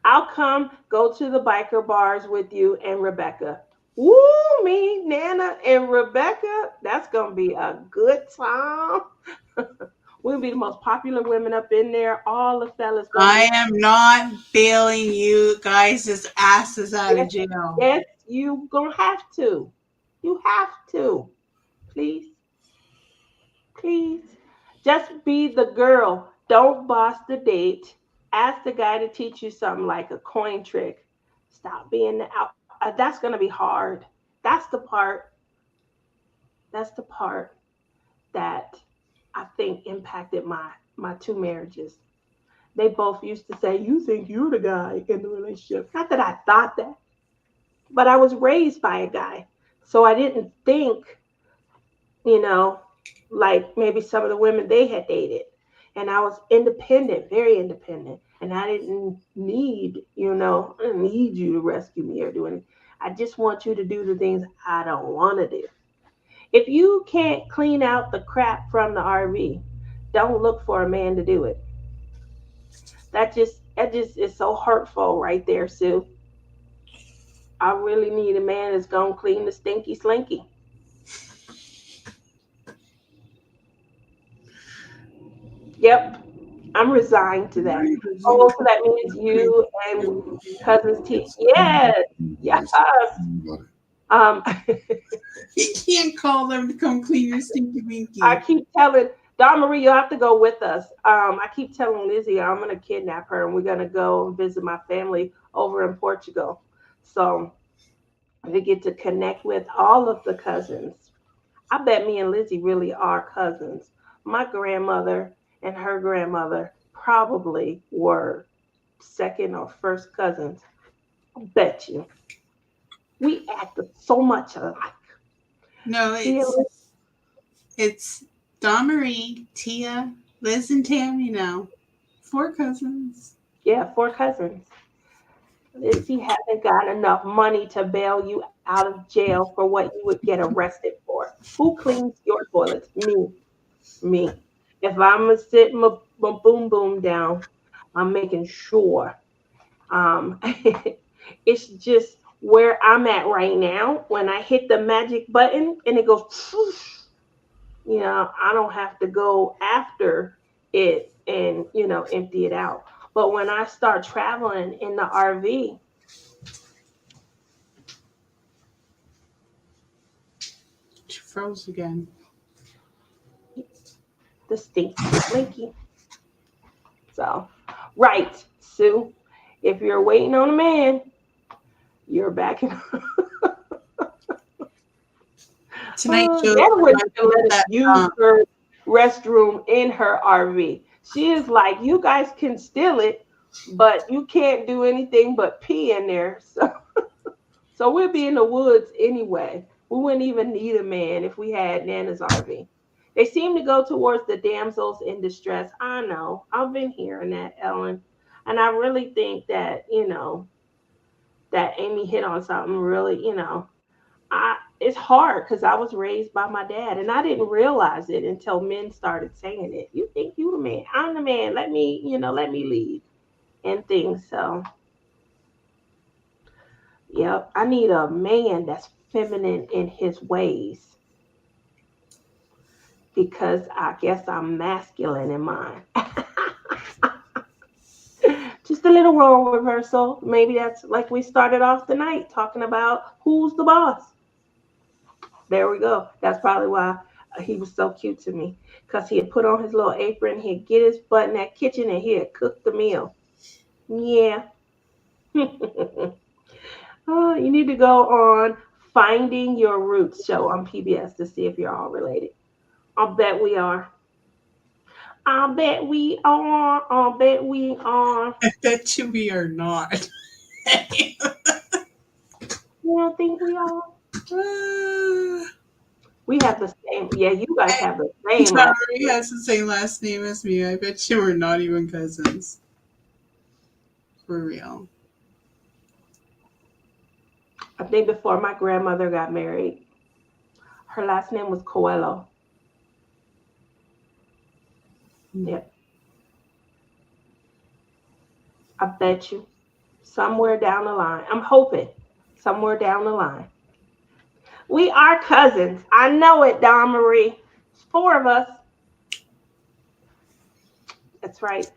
I'll come go to the biker bars with you and Rebecca. Woo, me, Nana, and Rebecca. That's gonna be a good time. We'll be the most popular women up in there. All the fellas I gonna am not bailing you guys' asses out be of jail. yes, you gonna have to. You have to. Please, please. Just be the girl. Don't boss the date. Ask the guy to teach you something like a coin trick. Stop being the out. That's gonna be hard. That's the part. That's the part that I think impacted my two marriages. They both used to say, "You think you're the guy in the relationship." Not that I thought that, but I was raised by a guy, so I didn't think, you know, like maybe some of the women they had dated. And I was independent, very independent. And I didn't need, I didn't need you to rescue me or do anything. I just want you to do the things I don't want to do. If you can't clean out the crap from the RV, don't look for a man to do it. That just is so hurtful right there, Sue. I really need a man that's gonna clean the stinky slinky. Yep, I'm resigned to that. Oh, so that means you and cousins T. Yes, yes. Um, You can't call them to come clean your stinky I winky. keep telling Don Marie, you have to go with us. I keep telling Lizzie I'm gonna kidnap her and we're gonna go and visit my family over in Portugal. So we get to connect with all of the cousins. I bet me and Lizzie really are cousins. My grandmother and her grandmother probably were second or first cousins. I bet you. We acted so much alike. No, See, it's Dawn Marie, Tia, Liz, and Tammy now. Four cousins. yeah, four cousins. Lizzie hasn't got enough money to bail you out of jail for what you would get arrested for. Who cleans your toilets? Me. If I'm gonna sit my boom boom down, I'm making sure. Um, it's just where I'm at right now. When I hit the magic button and it goes, whoosh, I don't have to go after it and empty it out. But when I start traveling in the RV, She froze again. the stinky slinky. So, right, Sue. If you're waiting on a man, you're back in. Tonight show That wouldn't even let us that use her restroom in her RV. She is like, you guys can steal it, but you can't do anything but pee in there. So we'll be in the woods anyway. We wouldn't even need a man if we had Nana's RV. They seem to go towards the damsels in distress. I know. I've been hearing that, Ellen. And I really think that, that Amy hit on something really, it's hard because I was raised by my dad and I didn't realize it until men started saying it. You think you the man? I'm the man. Let me lead and things. So, yep, I need a man that's feminine in his ways because I guess I'm masculine in mine. Just a little role reversal. Maybe that's like we started off the night talking about who's the boss. There we go. That's probably why He was so cute to me because he'd put on his little apron, he'd get his butt in that kitchen, and he'd cook the meal. Yeah. Oh, you need to go on Finding Your Roots show on PBS to see if you're all related. I'll bet we are. I bet we are. I bet we are. I bet you we are not. You don't think we are? Uh, We have the same. Yeah, you guys have the same last Valerie name. has the same last name as me. I bet you we're not even cousins. For real. I think before my grandmother got married, her last name was Coelho. Yep. I bet you somewhere down the line. I'm hoping somewhere down the line. We are cousins. I know it, Don Marie. It's four of us. That's right.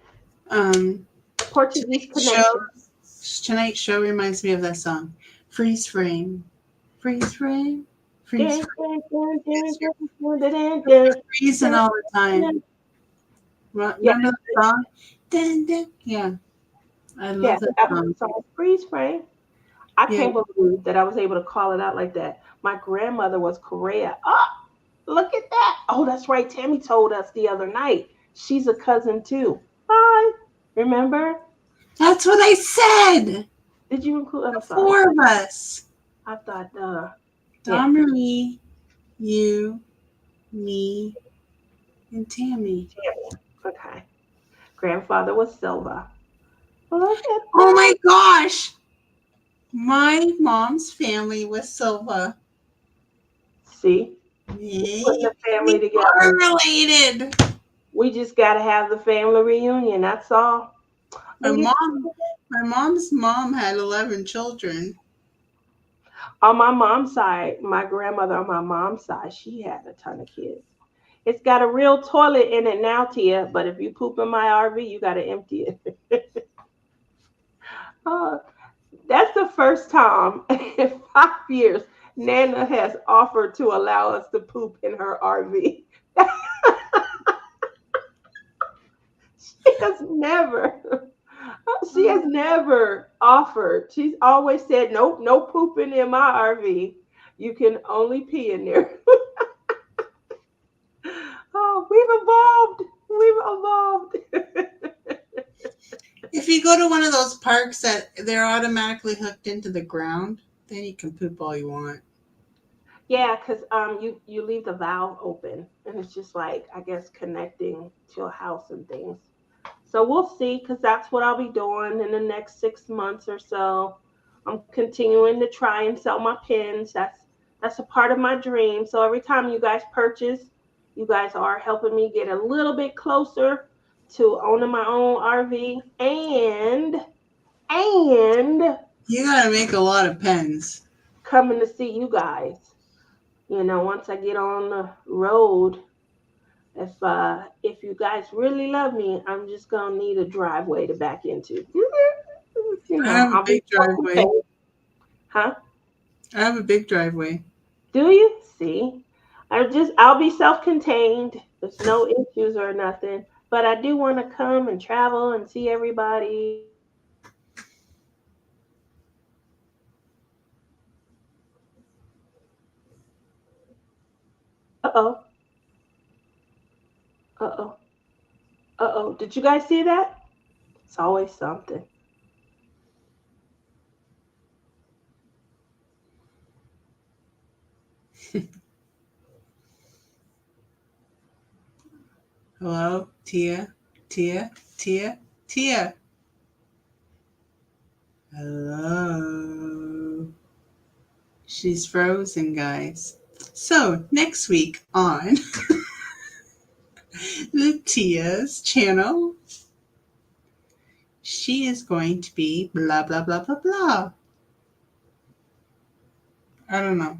Um, Portuguese show connection. tonight's show reminds me of that song, Freeze Frame, Freeze Frame, Freeze Dun, Frame. dun, dun, dun, dun, dun, dun, Freezing dun, all the time. dun. Yeah, Remember the song? Dun, dun. Yeah, I yeah, love that that was song. the song Freeze Frame. I Yeah, can't believe that I was able to call it out like that. My grandmother was Korea. Oh, look at that. Oh, that's right. Tammy told us the other night. She's a cousin too. Hi. Remember? that's what I said. Did you include? I'm The sorry. four of us. I thought, yeah. Don Marie, you, me, and Tammy. Tammy. Okay. Grandfather was Silva. Look at Oh that. my gosh! My mom's family was Silva. See, putting Me, the family we are together. related. We just got to have the family reunion. That's all. My And get mom, my mom's mom had 11 children. on my mom's side, my grandmother on my mom's side, she had a ton of kids. It's got a real toilet in it now, Tia, but if you poop in my RV, you got to empty it. uh, that's the first time in 5 years Nana has offered to allow us to poop in her RV. She has never, she has never offered. She's always said, nope, no pooping in my RV. You can only pee in there. Oh, we've evolved. If you go to one of those parks that they're automatically hooked into the ground, then you can poop all you want. Yeah, because you leave the valve open and it's just like I guess connecting to a house and things. So we'll see because that's what I'll be doing in the next 6 months or so. I'm continuing to try and sell my pins. That's a part of my dream. So every time you guys purchase, you guys are helping me get a little bit closer to owning my own RV and You gotta make a lot of pens. coming to see you guys. Once I get on the road, if you guys really love me, I'm just gonna need a driveway to back into. I have a I'll be big driveway. self-contained. Huh? I have a big driveway. Do you see? I'll be self-contained. There's no issues or nothing. But I do want to come and travel and see everybody. Uh oh. Uh oh. Uh oh. Did you guys see that? It's always something. Hello, Tia, Tia, Tia, Tia. Hello. She's frozen, guys. So, next week on the Tia's channel, she is going to be blah, blah, blah, blah, blah. I don't know.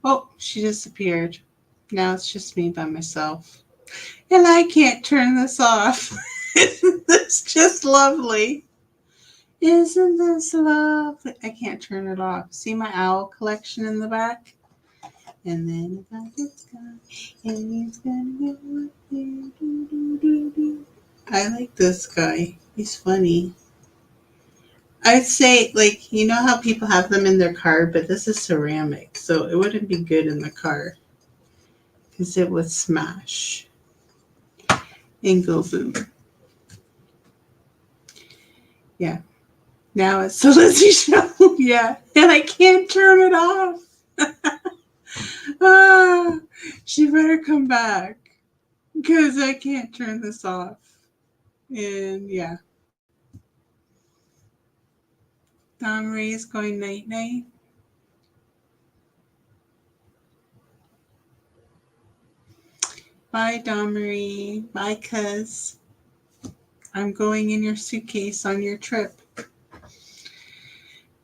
Oh, she disappeared. Now it's just me by myself. And I can't turn this off. Isn't this just lovely? Isn't this lovely? I can't turn it off. See my owl collection in the back? And then about the sky, and it's gonna go up there. Do, do, do, do. I like this guy. He's funny. I'd say, like, you know how people have them in their car, but this is ceramic, so it wouldn't be good in the car because it would smash and go boom. Yeah. Now it's the Lizzie show. Yeah. And I can't turn it off. Ah, she better come back because I can't turn this off. And yeah. Don Marie's going night night. Bye, Don Marie. Bye, cuz. I'm going in your suitcase on your trip.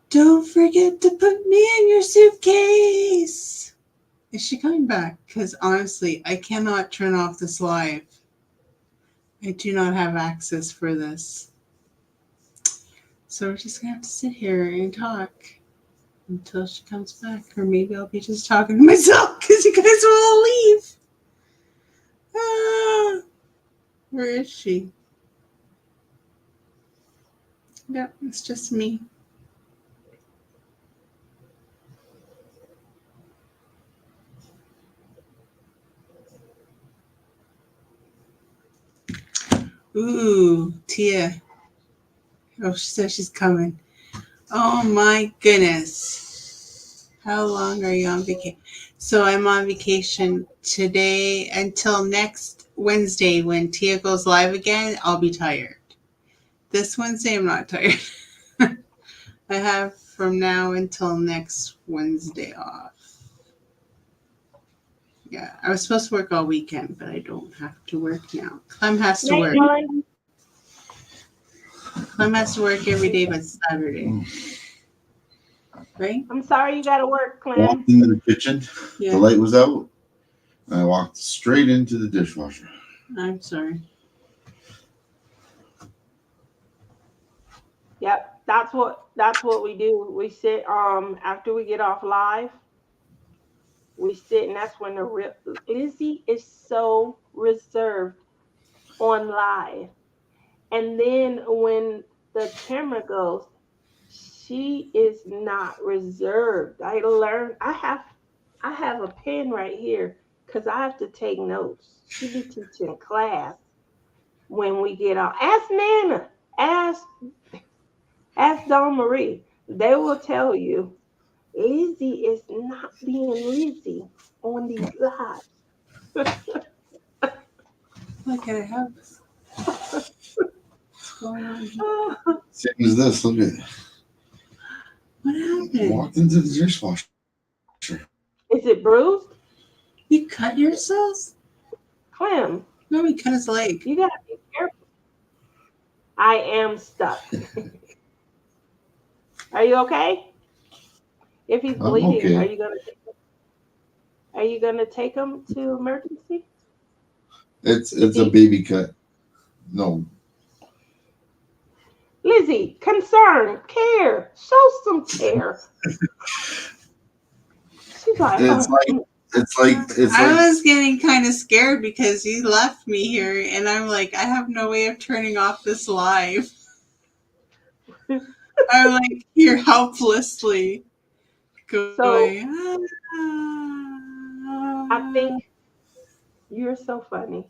Don't forget to put me in your suitcase. Is she coming back? Because honestly, I cannot turn off this live. I do not have access for this. So we're just going to have to sit here and talk until she comes back. Or maybe I'll be just talking to myself because you guys will all leave. Ah, where is she? Yep, it's just me. Ooh, Tia. Oh, she says she's coming. Oh my goodness. How long are you on vacation? So I'm on vacation today until next Wednesday when Tia goes live again. I'll be tired. This Wednesday, I'm not tired. I have from now until next Wednesday off. Yeah, I was supposed to work all weekend, but I don't have to work now. Clem has to work. Clem has to work every day but Saturday. Right? I'm sorry you got to work, Clem. Walked into the kitchen. Yeah. The light was out. And I walked straight into the dishwasher. I'm sorry. Yep, that's what we do. We sit after we get off live. We sit, and that's when the real Lizzie is so reserved on live. And then when the camera goes, she is not reserved. I learned I have a pen right here because I have to take notes. She be teaching class when we get off. Ask Nana. Ask Dawn Marie. They will tell you Lizzie is not being Lizzie on these lives. Look at it. What's going on here? Same as this. Look at it. What happened? Walked into the dishwasher. Is it bruised? You cut yourself? Clem. No, he cut his leg. You gotta be careful. I am stuck. Are you okay? If he's bleeding, okay. Are you gonna take him to emergency? It's a baby cut. No. Lizzie, concern, care, show some care. She's like, I was getting kind of scared because you left me here, and I'm like, I have no way of turning off this live. I'm like here helplessly going. I think you're so funny.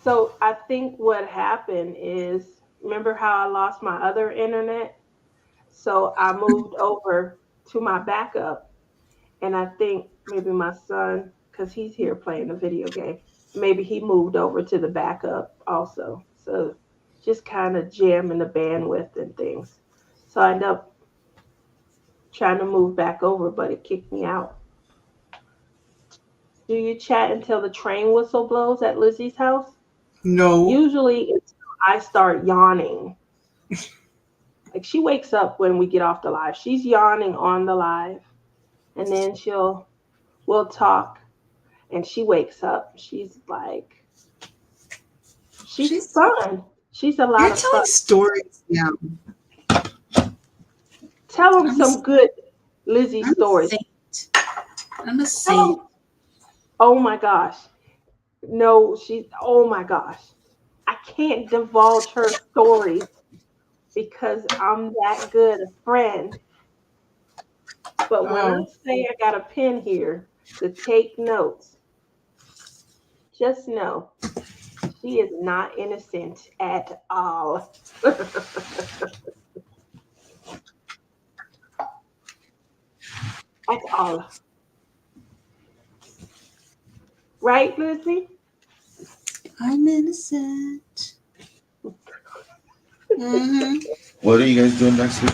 So I think what happened is, remember how I lost my other internet? So I moved over to my backup, and I think maybe my son, because he's here playing a video game, maybe he moved over to the backup also. So just kind of jamming the bandwidth and things. So I ended up trying to move back over, but it kicked me out. Do you chat until the train whistle blows at Lizzie's house? No. Usually I start yawning. Like she wakes up when we get off the live. She's yawning on the live. And then we'll talk. And she wakes up. She's like, she's fun. She's a lot You're of telling fun. Stories now. Tell them some good Lizzie stories. saint. I'm a saint. Oh my gosh. No, oh my gosh. I can't divulge her stories because I'm that good a friend. But when I Oh, say I got a pen here to take notes, just know she is not innocent at all. At all. Right, Lucy? I'm innocent. Mm-hmm. What are you guys doing next week?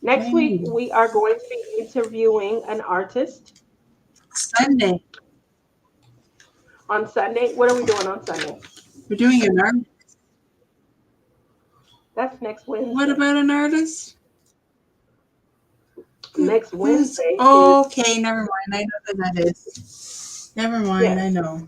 Next week, Maybe. we are going to be interviewing an artist Sunday. on Sunday. What are we doing on Sunday? We're doing an art. That's next What Wednesday. about an artist? Next Who's? Wednesday is, Oh, okay, never mind. I know who that is. Never mind. yes. I know.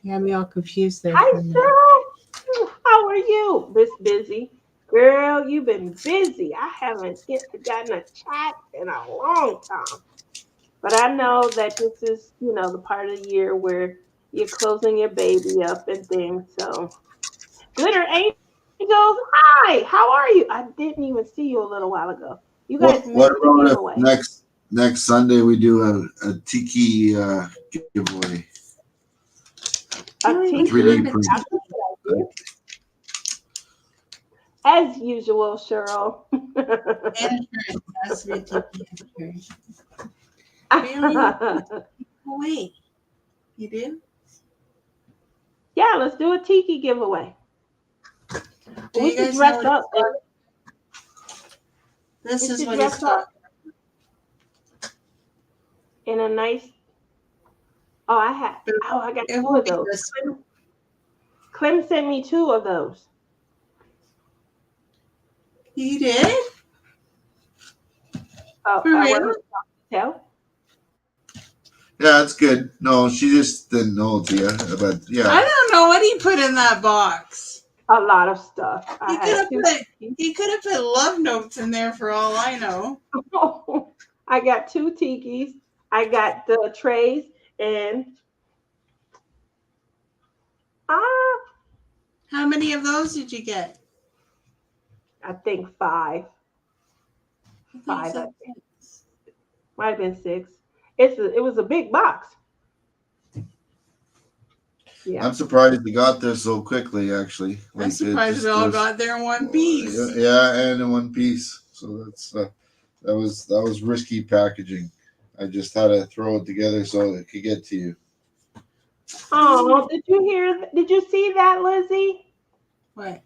You had me all confused there Hi, for a minute. Cheryl. How are you? This busy. Girl, you've been busy. I haven't gotten a chat in a long time. But I know that this is, the part of the year where you're closing your baby up and things. So, Glitter Angels, hi. How are you? I didn't even see you a little while ago. You guys What missed the about if giveaway. next Sunday we do a tiki giveaway? A Oh, tiki? we 3D have a print. That's a good idea. As usual, Cheryl. insurance. Has to be taken insurance. Really? Oh, wait. You do? Yeah, let's do a tiki giveaway. Do We you should guys know dress what up. it's called? This We is should what he's dress up talking. in a nice. Oh, I got It two won't of be those. this. Clem sent me two of those. You did? Oh, For I real? wasn't tell. Yeah, that's good. No, she just didn't know it yet. But I yeah, don't know what he put in that box. A lot of stuff. I He could had have two. put he could have put love notes in there for all I know. I got two tikis. I got the trays and ah, How many of those did you get? I think five. I thought you Five. said Might have been six. It was a big box. Yeah. I'm surprised we got there so quickly. Actually, I'm like it surprised just it all was. got there in one piece. Yeah, and in one piece. So that was risky packaging. I just had to throw it together so it could get to you. Oh, did you see that, Lizzie? What?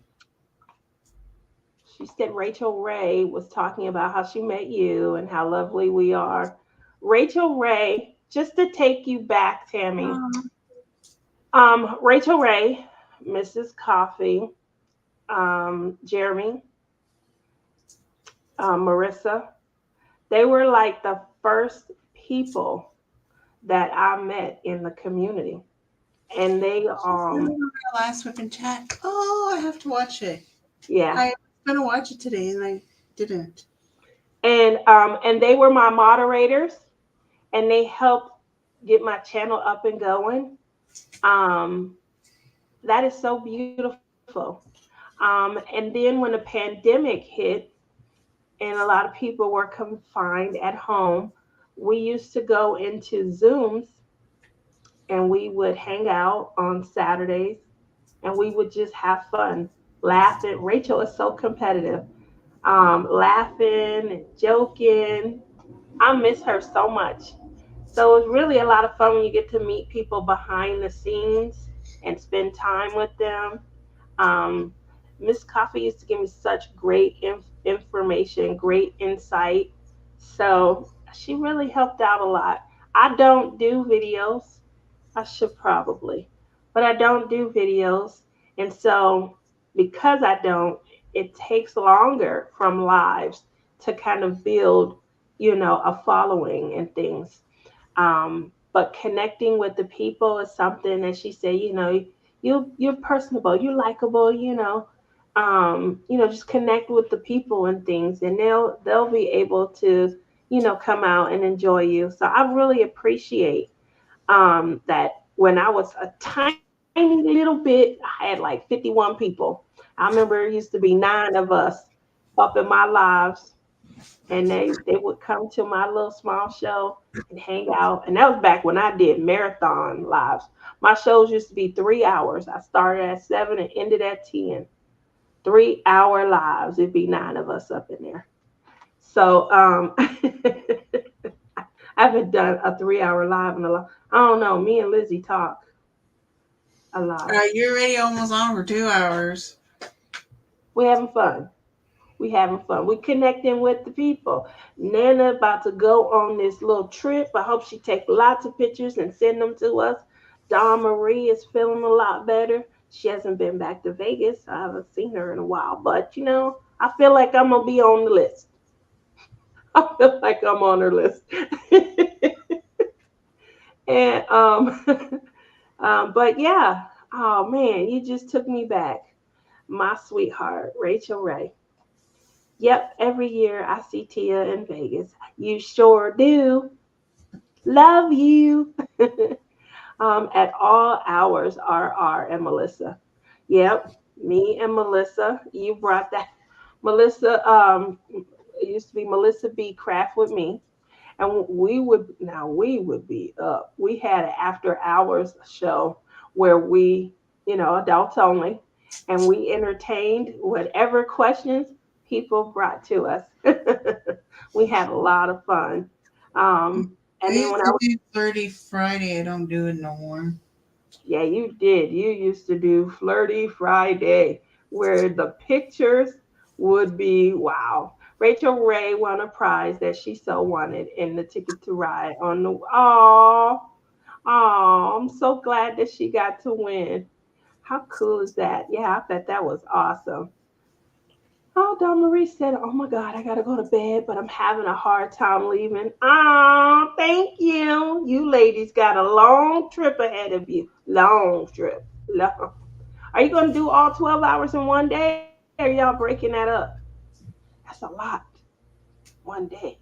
She said Rachel Ray was talking about how she met you and how lovely we are. Rachel Ray, just to take you back, Tammy. Rachel Ray, Mrs. Coffee, Jeremy, Marissa, they were like the first people that I met in the community. And they Last week in chat. Oh, I have to watch it. yeah. I was gonna watch it today and I didn't. And they were my moderators and they helped get my channel up and going. Um, that is so beautiful. And then when the pandemic hit and a lot of people were confined at home, we used to go into Zooms and we would hang out on Saturdays and we would just have fun, laughing. Rachel is so competitive, laughing and joking. I miss her so much. So it's really a lot of fun when you get to meet people behind the scenes and spend time with them. Um, Miss Coffee used to give me such great information, great insight. So she really helped out a lot. I don't do videos. I should probably, but I don't do videos. And so because I don't, it takes longer from lives to kind of build, a following and things. But connecting with the people is something that she said, you're personable, you're likable, just connect with the people and things, and they'll be able to, come out and enjoy you. So I really appreciate that. When I was a tiny little bit, I had like 51 people. I remember it used to be 9 of us up in my lives, and they would come to my little small show and hang out. And that was back when I did marathon lives. My shows used to be 3 hours. I started at 7 and ended at 10. 3 hour lives. It'd be 9 of us up in there. So I haven't done a 3 hour live in a long. I don't know. Me and Lizzie talk a lot. You're already almost on for 2 hours. We having fun. We having fun. We connecting with the people. Nana about to go on this little trip. I hope she take lots of pictures and send them to us. Dawn Marie is feeling a lot better. She hasn't been back to Vegas. I haven't seen her in a while, but I feel like I'm gonna be on the list. I feel like I'm on her list. And but yeah. Oh man, you just took me back. My sweetheart, Rachel Ray. Yep, every year I see Tia in Vegas. You sure do. Love you. At all hours, RR and Melissa. Yep, me and Melissa. You brought that. Melissa, it used to be Melissa B. Craft with me. And we would be up. We had an after hours show where we, adults only, and we entertained whatever questions people brought to us. We had a lot of fun. I And then used when I to was, do Flirty Friday. I don't do it no more. yeah, you did. You used to do Flirty Friday, where the pictures would be wow. Rachel Ray won a prize that she so wanted in the Ticket to Ride on the. Oh, oh, I'm so glad that she got to win. How cool is that? Yeah, I bet that was awesome. Oh, Don Marie said, "Oh my God, I gotta go to bed, but I'm having a hard time leaving." Oh, thank you. You ladies got a long trip ahead of you. Long trip. Long. Are you gonna do all 12 hours in one day, or y'all breaking that up? That's a lot. One day.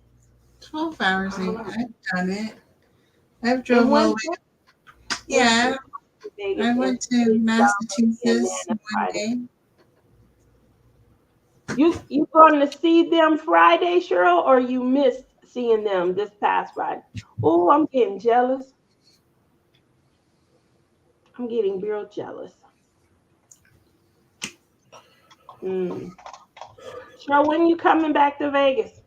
12 hours. I don't know. I've done it. I've In drove one all the day, way. would you Yeah, to Vegas I and went to see Dominique and Massachusetts Nana one Friday? day. You going to see them Friday, Cheryl, or you missed seeing them this past Friday? Oh, I'm getting jealous. I'm getting real jealous. Hmm. Cheryl, when you coming back to Vegas?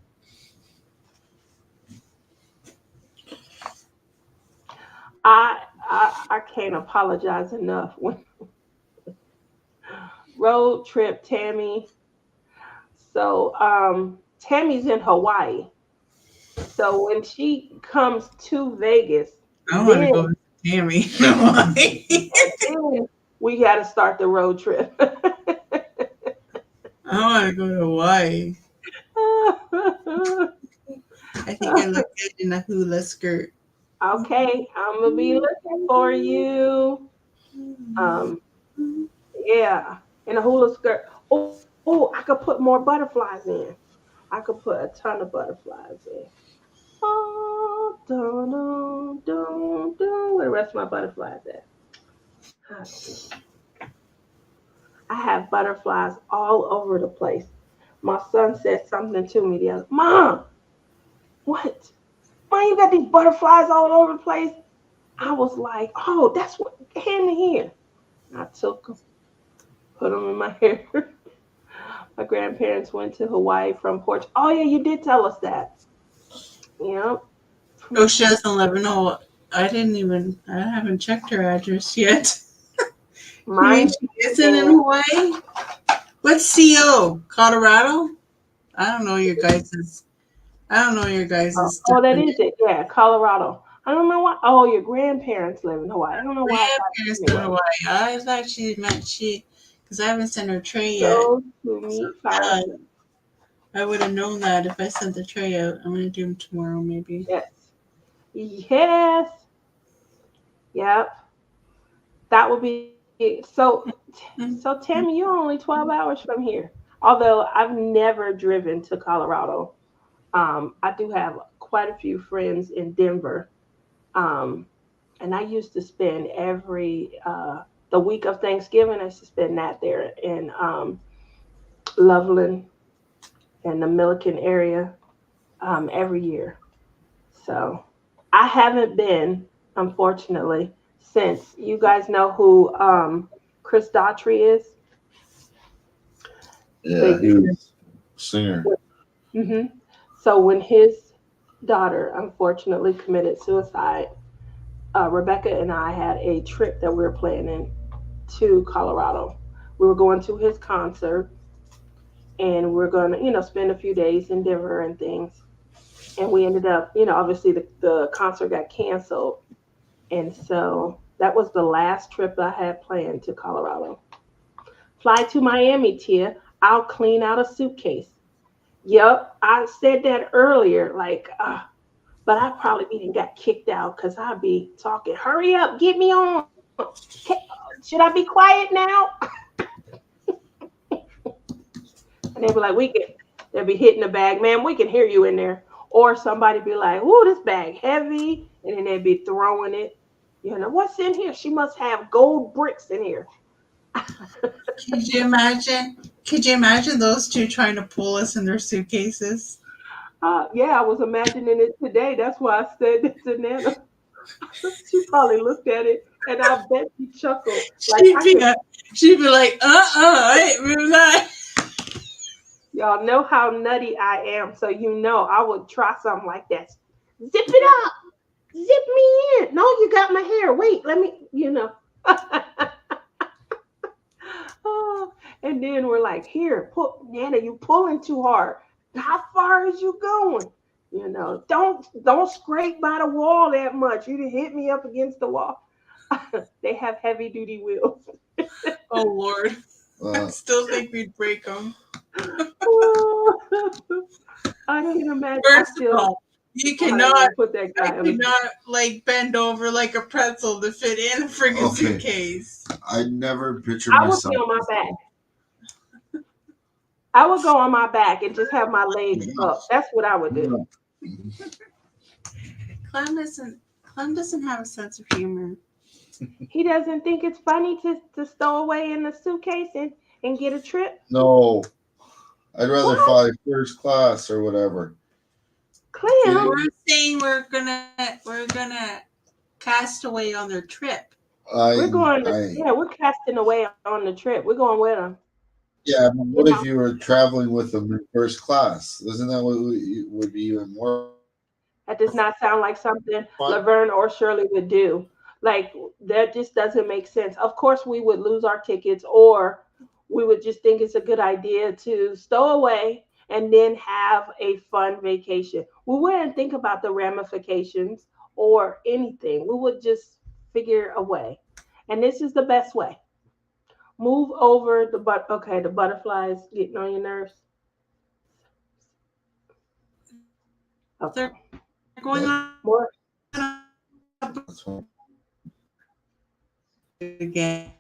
I can't apologize enough. When road trip, Tammy. So Tammy's in Hawaii. So when she comes to Vegas, I want to then go with Tammy. I then we got to start the road trip. want to go to Hawaii. I think I look good in a hula skirt. Okay, I'm gonna be looking for you. Um, yeah, in a hula skirt. Oh, I could put more butterflies in. I could put a ton of butterflies in. Oh, dun, dun, dun, dun. Where the rest of my butterflies at? I don't know. I have butterflies all over the place. My son said something to me the other. Mom, what? Mom, you got these butterflies all over the place. I was like, oh, that's what. Hand me here. I took them, put them in my hair. My grandparents went to Hawaii from Portugal. Oh yeah, you did tell us that. Yeah, Oh, from she doesn't live in Hawaii. I haven't checked her address yet. You mean mine. she isn't in Hawaii? What's CO? Colorado? I don't know your guys's. I don't know your guys's That definition. is it. Yeah, Colorado. I don't know why. Oh, your grandparents live in Hawaii. I don't know why I Grandparents thought in anyway. Hawaii. I thought she meant because I haven't sent her tray yet. Go to meet Uh, Fauci. I would have known that if I sent the tray out. I'm gonna do them tomorrow, maybe. Yes. Yes. Yep. That would be so. Tammy. So Tammy, you're only 12 hours from here. Although I've never driven to Colorado. I do have quite a few friends in Denver. Um, and I used to spend every the week of Thanksgiving. I used to spend that there in Loveland and the Milliken area every year. So I haven't been, unfortunately, since you guys know who Chris Daughtry is. Yeah, he The was a singer. hmm So when his daughter unfortunately committed suicide, Rebecca and I had a trip that we were planning to Colorado. We were going to his concert, and we're going to, spend a few days in Denver and things. And we ended up, obviously the concert got canceled. And so that was the last trip I had planned to Colorado. Fly to Miami, Tia. I'll clean out a suitcase. Yep, I said that earlier. Like, but I probably even got kicked out because I'd be talking. Hurry up, get me on. Should I be quiet now? And they'd be like, we can. They'll be hitting the bag, man. We can hear you in there. Or somebody be like, "Ooh, this bag heavy," and then they'd be throwing it. What's in here? She must have gold bricks in here. Could you imagine? Could you imagine those two trying to pull us in their suitcases? Yeah, I was imagining it today. That's why I said it to Nana. She probably looked at it, and I bet she chuckled. Like She'd I be, could. she'd be like, I ain't remember that. Y'all know how nutty I am, so I would try something like that. Zip it up, zip me in. No, you got my hair. Wait, let me. Oh, and then we're like, here, pull, Nana, you pulling too hard. How far is you going? Don't scrape by the wall that much. You didn't hit me up against the wall. They have heavy duty wheels. Oh Lord, I Uh, still think we'd break them. I can imagine. I First of still all, you probably cannot, won't put that I guy on the. cannot like bend over like a pretzel to fit in a friggin' okay, suitcase. I never picture I would be myself. on my back. I would go on my back and just have my legs up. That's what I would do. Clem doesn't have a sense of humor. He doesn't think it's funny to stow away in the suitcase and get a trip. No, I'd rather What? fly first class or whatever. Clem, Kidding? We're saying we're gonna cast away on their trip. we're going to, I, yeah, we're casting away on the trip. We're going with them. yeah. But You what if know, you were traveling with them in first class? Isn't that what would be even more that does not sound like something fun? Laverne or Shirley would do. Like, that just doesn't make sense. Of course, we would lose our tickets, or we would just think it's a good idea to stow away and then have a fun vacation. We wouldn't think about the ramifications or anything. We would just figure a way. And this is the best way. Move over okay, the butterflies getting on your nerves. They're Okay. going That, on More that's fun. again.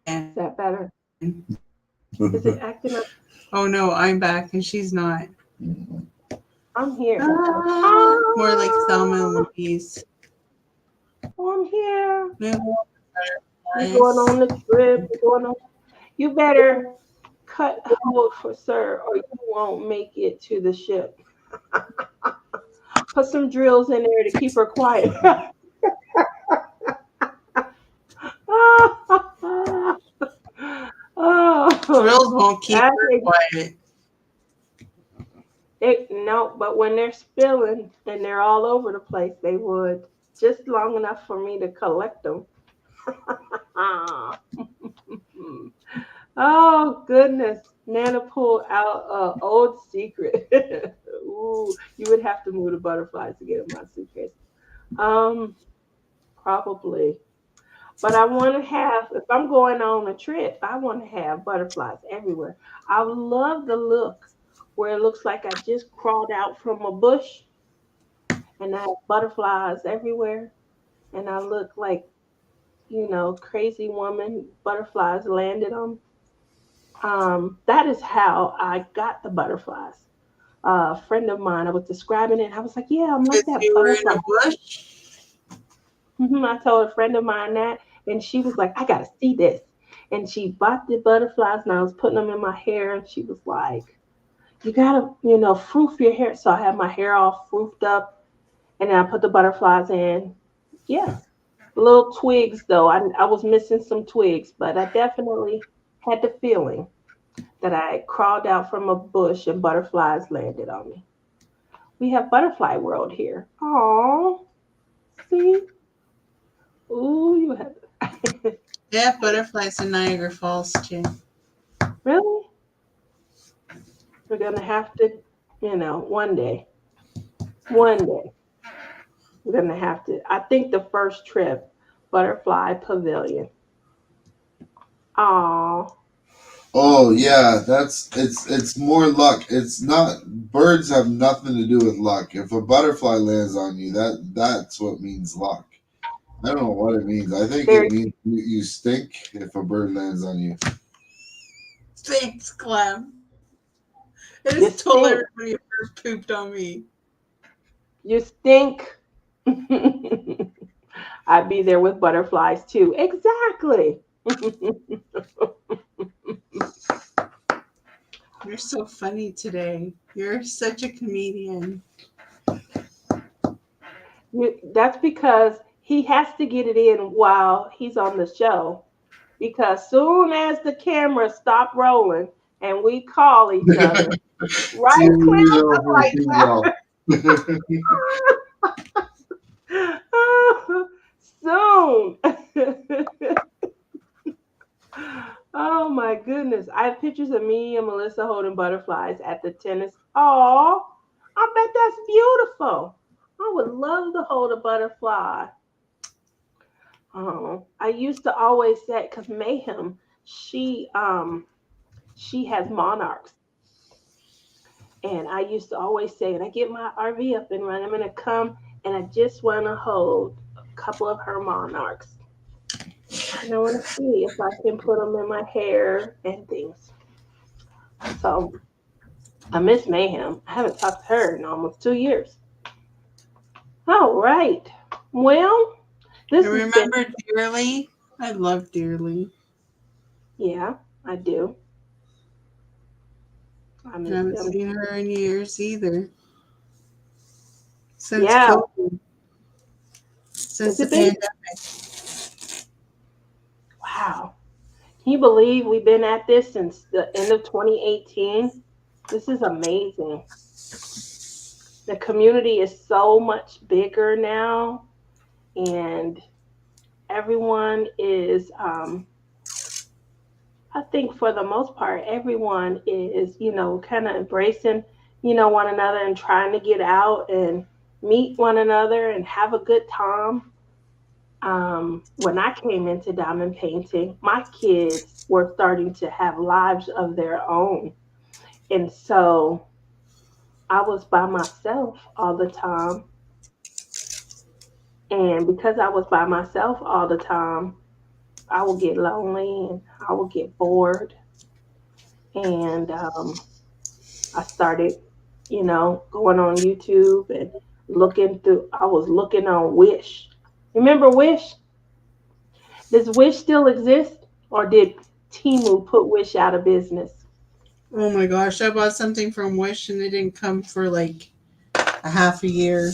is that better? Is it acting up? Oh no, I'm back and she's not. I'm here. More like Selma and Ah, Louise. I'm here. Maybe We're going nice. on the trip. We're going on. You better cut hold for sir, or you won't make it to the ship. Put some drills in there to keep her quiet. Oh, Drills won't keep that her is quiet. it. No, but when they're spilling and they're all over the place, they would just long enough for me to collect them. Oh goodness, Nana pulled out a old secret. Ooh, you would have to move the butterflies to get in my suitcase. Um, Probably. But I want to have, if I'm going on a trip, I want to have butterflies everywhere. I love the look where it looks like I just crawled out from a bush and I have butterflies everywhere, and I look like crazy woman, butterflies landed on. That is how I got the butterflies. A friend of mine, I was describing it, and I was like, "Yeah, I'm like Because that you were in butterfly." a bush. I told a friend of mine that, and she was like, "I gotta see this." And she bought the butterflies, and I was putting them in my hair, and she was like, "You gotta, froof your hair." So I had my hair all froofed up, and then I put the butterflies in. Yes, little twigs though. I was missing some twigs, but I definitely had the feeling that I crawled out from a bush and butterflies landed on me. We have butterfly world here. Oh, see? Ooh, you have They have butterflies in Niagara Falls too. really? We're gonna have to, one day, we're gonna have to. I think the first trip, butterfly pavilion. Oh, Oh yeah, it's more luck. It's not birds have nothing to do with luck. If a butterfly lands on you, that's what means luck. I don't know what it means. I think there. it means you stink if a bird lands on you. Thanks, Clem. I just You told stink. everybody a bird pooped on me. You stink. I'd be there with butterflies too. Exactly. You're so funny today. You're such a comedian. That's because he has to get it in while he's on the show. Because soon as the camera stop rolling and we call each other, right, Zero for Clem? zero. Soon. Oh my goodness. I have pictures of me and Melissa holding butterflies at the tennis. Oh, I bet that's beautiful. I would love to hold a butterfly. Oh, I used to always say because Mayhem, she has monarchs, and I used to always say, when I get my RV up and running, I'm gonna come and I just want to hold a couple of her monarchs, and I want to see if I can put them in my hair and things. So I miss Mayhem. I haven't talked to her in almost 2 years. All right. Well, I this has been, remember dearly. I love dearly. yeah, I do. I I miss haven't them. seen her in years either. Since Yeah. COVID, Has since the it been? pandemic. Wow. Can you believe we've been at this since the end of 2018? This is amazing. The community is so much bigger now, and everyone is, I think for the most part, everyone is, kind of embracing, one another and trying to get out and meet one another and have a good time. When I came into diamond painting, my kids were starting to have lives of their own. And so I was by myself all the time. And because I was by myself all the time, I would get lonely and I would get bored. And I started, going on YouTube and looking through, I was looking on Wish. Remember Wish? Does Wish still exist? Or did Timu put Wish out of business? Oh my gosh, I bought something from Wish and it didn't come for like a half a year.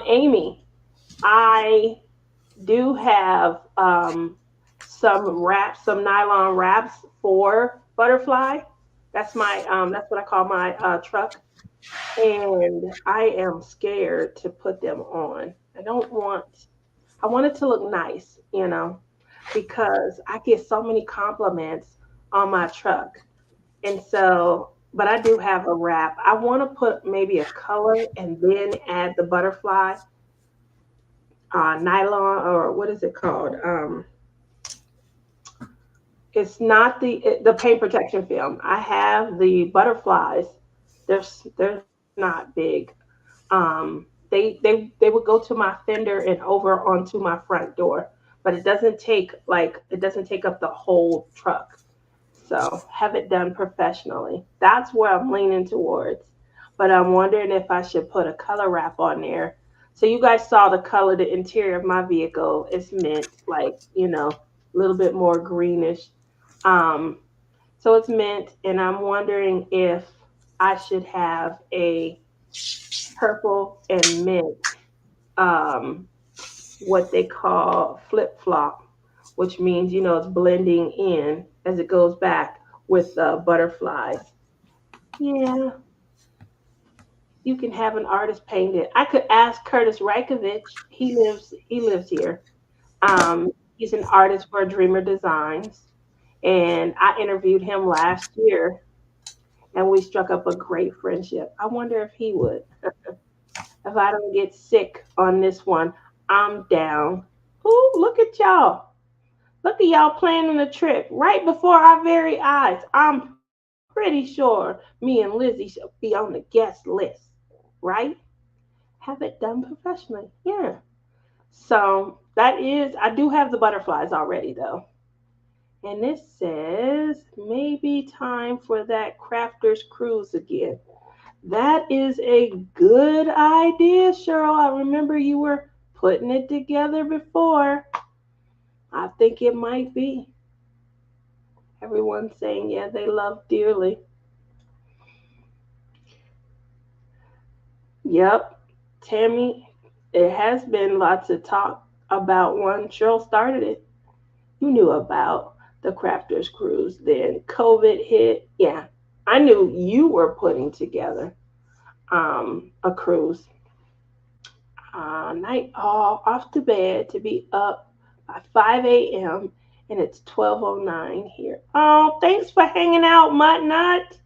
Amy, I do have some wraps, some nylon wraps for butterfly. That's what I call my truck, and I am scared to put them on. I don't want. I want it to look nice, because I get so many compliments on my truck, and so. But I do have a wrap. I want to put maybe a color and then add the butterfly nylon, or what is it called? It's not the paint protection film. I have the butterflies. They're not big. They They would go to my fender and over onto my front door, but it doesn't take up the whole truck. So have it done professionally. That's where I'm leaning towards. But I'm wondering if I should put a color wrap on there. So you guys saw the color, the interior of my vehicle is mint, like, a little bit more greenish. Um, so it's mint, and I'm wondering if I should have a purple and mint, um, what they call flip flop, which means, it's blending in as it goes back with the butterflies. Yeah, you can have an artist paint it. I could ask Curtis Reikovich. He lives here. He's an artist for Dreamer Designs, and I interviewed him last year, and we struck up a great friendship. I wonder if he would. If I don't get sick on this one, I'm down. Ooh, look at y'all. Look at y'all planning a trip right before our very eyes. I'm pretty sure me and Lizzie should be on the guest list, right? Have it done professionally. Yeah. So I do have the butterflies already though. And this says maybe time for that crafter's cruise again. That is a good idea, Cheryl. I remember you were putting it together before. I think it might be. Everyone's saying, yeah, they love dearly. Yep. Tammy, it has been lots of talk about one. Cheryl started it. You knew about the Crafters Cruise. Then COVID hit. Yeah. I knew you were putting together a cruise. Night all off to bed to be up by 5 a.m. and it's 12:09 here. Oh, thanks for hanging out, Mutt Nut.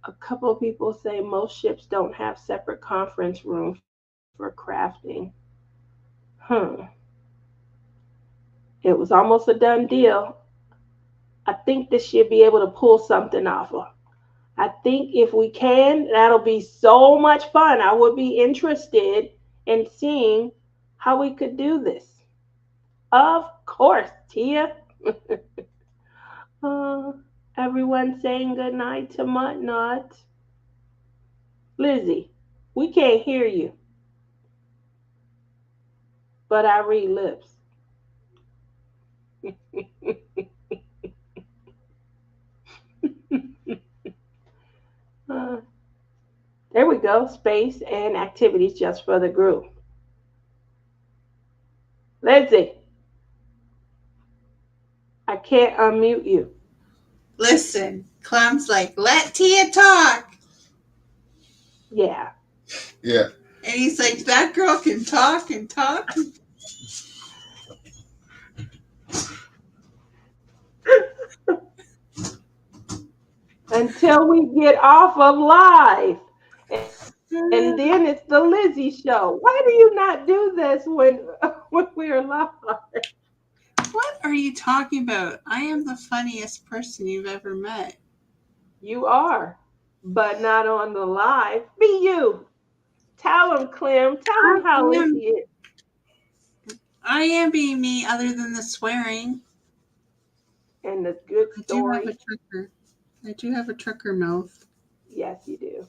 A couple of people say most ships don't have separate conference rooms for crafting. Hmm. It was almost a done deal. I think this should be able to pull something off of. I think if we can, that'll be so much fun. I would be interested in seeing how we could do this. Of course, Tia. uh, Everyone saying good night to Mutt Nut. Lizzie, we can't hear you, but I read lips. uh, there we go. Space and activities just for the group. Lizzie, I can't unmute you. Listen, Clem's like, let Tia talk. Yeah. Yeah. And he's like, that girl can talk and talk. Until we get off of live. And then it's the Lizzie show. Why do you not do this when when we're live? What are you talking about? I am the funniest person you've ever met. You are, but not on the live. Be you. Tell him, Clem. Tell I him how am, Lizzie is. I am being me other than the swearing. And the good I do have a stories. trucker. I do have a trucker mouth. Yes, you do.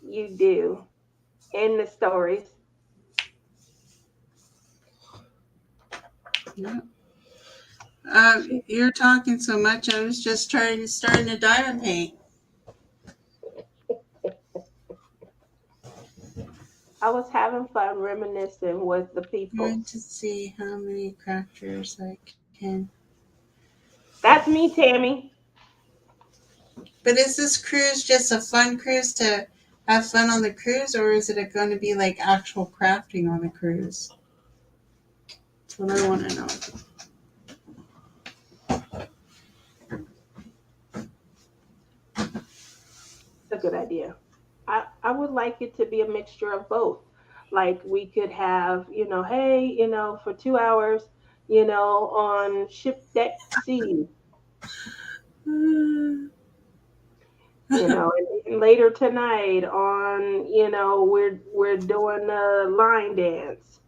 You do. And the stories. Yeah. You're talking so much. I was just starting to diamond paint. I was having fun reminiscing with the people. Going to see how many crafters I can. That's me, Tammy. But is this cruise just a fun cruise to have fun on the cruise, or is it going to be like actual crafting on the cruise? That's what I want to know. It's a good idea. I would like it to be a mixture of both. Like we could have, hey, for 2 hours, on ship deck C, Mm. you know, and later tonight on, we're doing a line dance.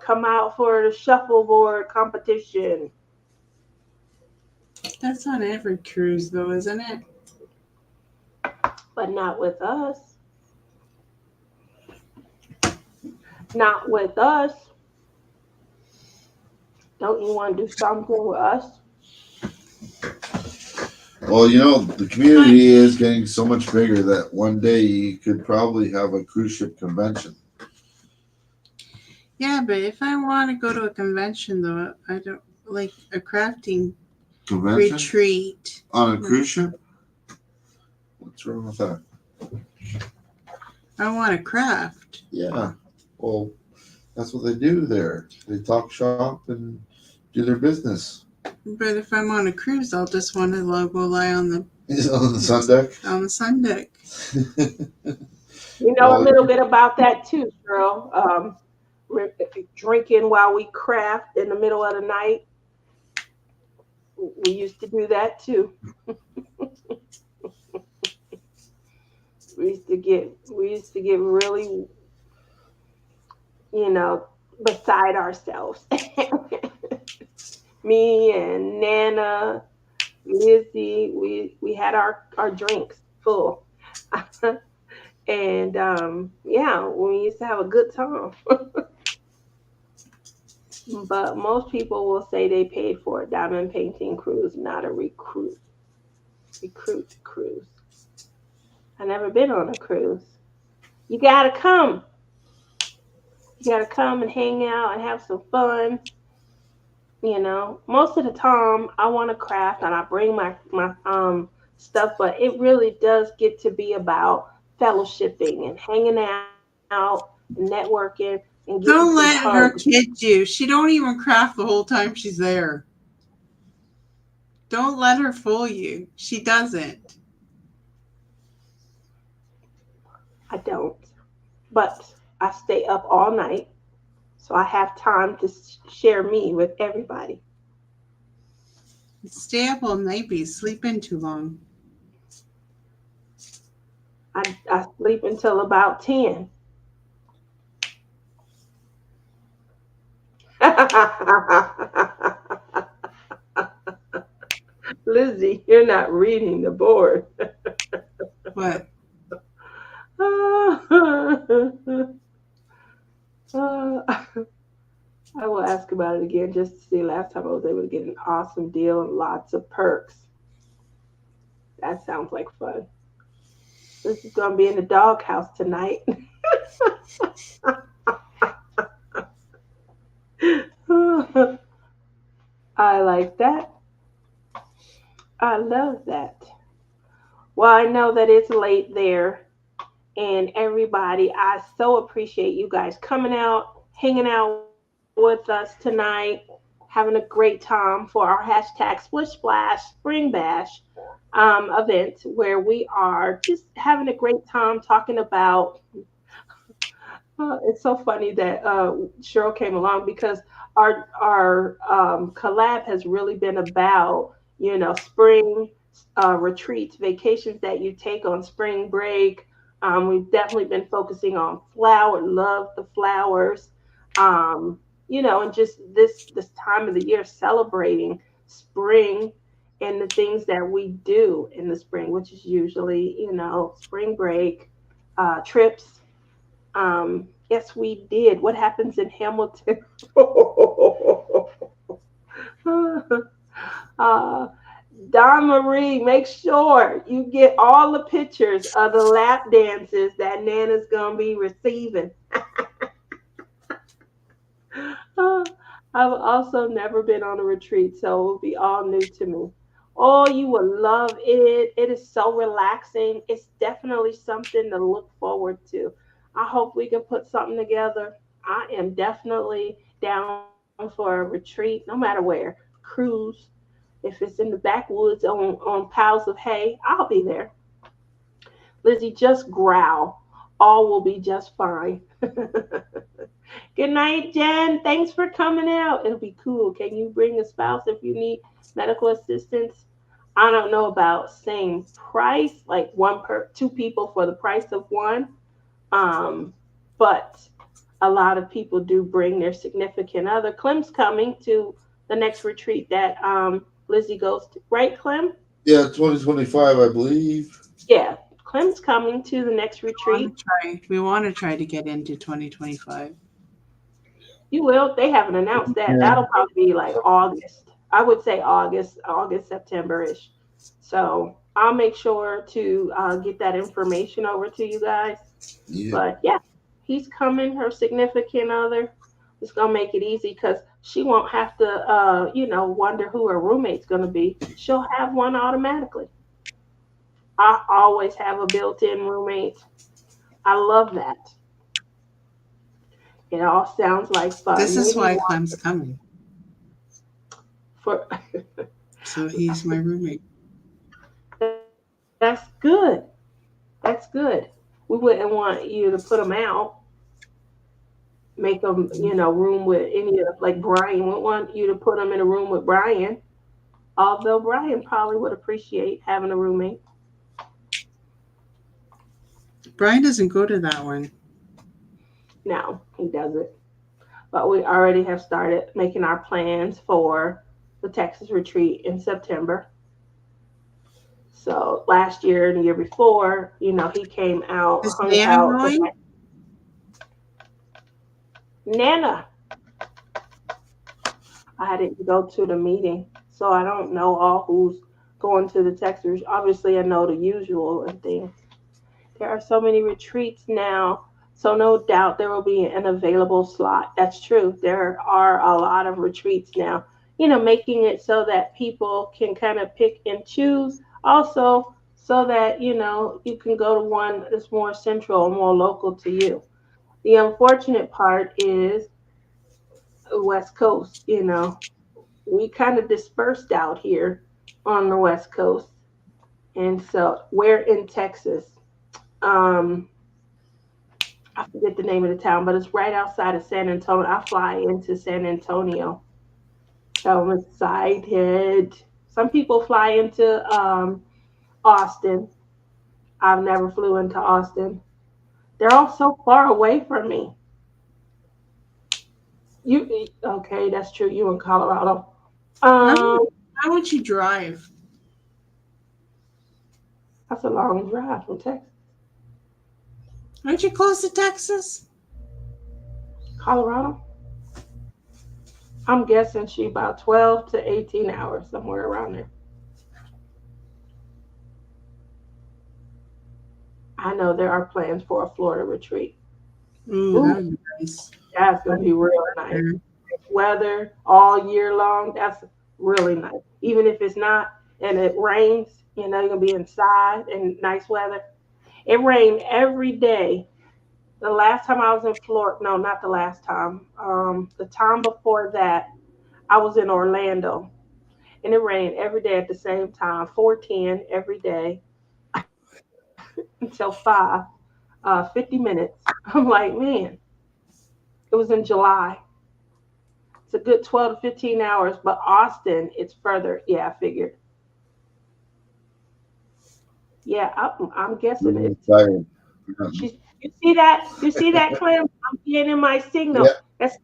Come out for the shuffleboard competition, That's on every cruise, though, isn't it? but not with us. Not with us. Don't you want to do something with us? Well, the community is getting so much bigger that one day you could probably have a cruise ship convention. Yeah, but if I want to go to a convention, though, I don't like a crafting Convention retreat. on a cruise ship? What's wrong with that? I want to craft. Yeah. Well, that's what they do there. They talk shop and do their business. But if I'm on a cruise, I'll just want to go lie on the On the sun deck. On the sun deck. You know a little bit about that too, girl. We're drinking while we craft in the middle of the night. We used to do that too. we used to get really, beside ourselves. Me and Nana, Lizzie, we had our drinks full. And yeah, we used to have a good time. But most people will say they paid for a diamond painting cruise, not a recruit cruise. I never been on a cruise. You gotta come. You gotta come and hang out and have some fun. Most of the time I want to craft and I bring my stuff, but it really does get to be about fellowshipping and hanging out and networking and getting Don't some let her hugs. kid you. She don't even craft the whole time she's there. Don't let her fool you. She doesn't. I don't, but I stay up all night, so I have time to share me with everybody. Stay up all night, but you sleep in too long. I sleep until about 10. Lizzie, you're not reading the board. What? I will ask about it again just to see. Last time I was able to get an awesome deal and lots of perks. That sounds like fun. This is going to be in the doghouse tonight. I like that. I love that. Well, I know that it's late there, and everybody, I so appreciate you guys coming out, hanging out with us tonight, having a great time for our hashtag Splish Splash Spring Bash event, where we are just having a great time talking about. It's so funny that Cheryl came along because our collab has really been about spring retreats, vacations that you take on spring break. We've definitely been focusing on flower, love the flowers, and just this time of the year celebrating spring and the things that we do in the spring, which is usually spring break, trips. Yes, we did. What happens in Hamilton? uh, Don Marie, make sure you get all the pictures of the lap dances that Nana's gonna be receiving. Uh, I've also never been on a retreat, so it will be all new to me. Oh, you will love it. It is so relaxing. It's definitely something to look forward to. I hope we can put something together. I am definitely down for a retreat, no matter where. Cruise, if it's in the backwoods on piles of hay, I'll be there. Lizzie, just growl. All will be just fine. Good night, Jen. Thanks for coming out. It'll be cool. Can you bring a spouse if you need medical assistance? I don't know about same price, like two people for the price of one. Um, but a lot of people do bring their significant other. Clem's coming to the next retreat that Lizzie goes to, right, Clem? Yeah, 2025, I believe. Yeah, Clem's coming to the next retreat. We want to try to get into 2025. You will. They haven't announced that. Yeah. That'll probably be like August. I would say August, September ish. So I'll make sure to get that information over to you guys. Yeah. But yeah, he's coming. Her significant other. It's gonna make it easy because she won't have to, wonder who her roommate's gonna be. She'll have one automatically. I always have a built-in roommate. I love that. It all sounds like fun. This is Maybe why one Clem's coming. for. So he's my roommate. That's good. That's good. We wouldn't want you to put them out, make them, room with any of, like Brian. We want you to put them in a room with Brian. Although Brian probably would appreciate having a roommate. Brian doesn't go to that one. No, he doesn't. But we already have started making our plans for the Texas retreat in September. So last year and the year before, he came out, Is hung Nana out. going? Nana, I didn't go to the meeting, so I don't know all who's going to the Texas. Obviously, I know the usual and things. There are so many retreats now, so no doubt there will be an available slot. That's true. There are a lot of retreats now, making it so that people can kind of pick and choose. Also, so that, you can go to one that's more central, more local to you. The unfortunate part is West Coast, we kind of dispersed out here on the West Coast. And so we're in Texas. Um, I forget the name of the town, but it's right outside of San Antonio. I fly into San Antonio. So I'm excited. Some people fly into Austin. I've never flew into Austin. They're all so far away from me. You okay? That's true. You in Colorado? How, Um, how would you drive? that's a long drive from Texas, Aren't you close to Texas? Colorado. I'm guessing she about 12 to 18 hours, somewhere around there. I know there are plans for a Florida retreat. Ooh, that Ooh, would be nice. that's gonna be real nice. There. Weather all year long, that's really nice. Even if it's not and it rains, you're gonna be inside and nice weather. It rained every day. The last time I was in Florida, no, not the last time. The time before that, I was in Orlando, and it rained every day at the same time, 4:10 every day until 5, 50 minutes. I'm like, man, it was in July. It's a good 12 to 15 hours, but Austin, it's further. Yeah, I figured. Yeah, I'm guessing I'm it's. excited. She's. You see that? You see that, Clem? I'm getting my Yeah. signal. That's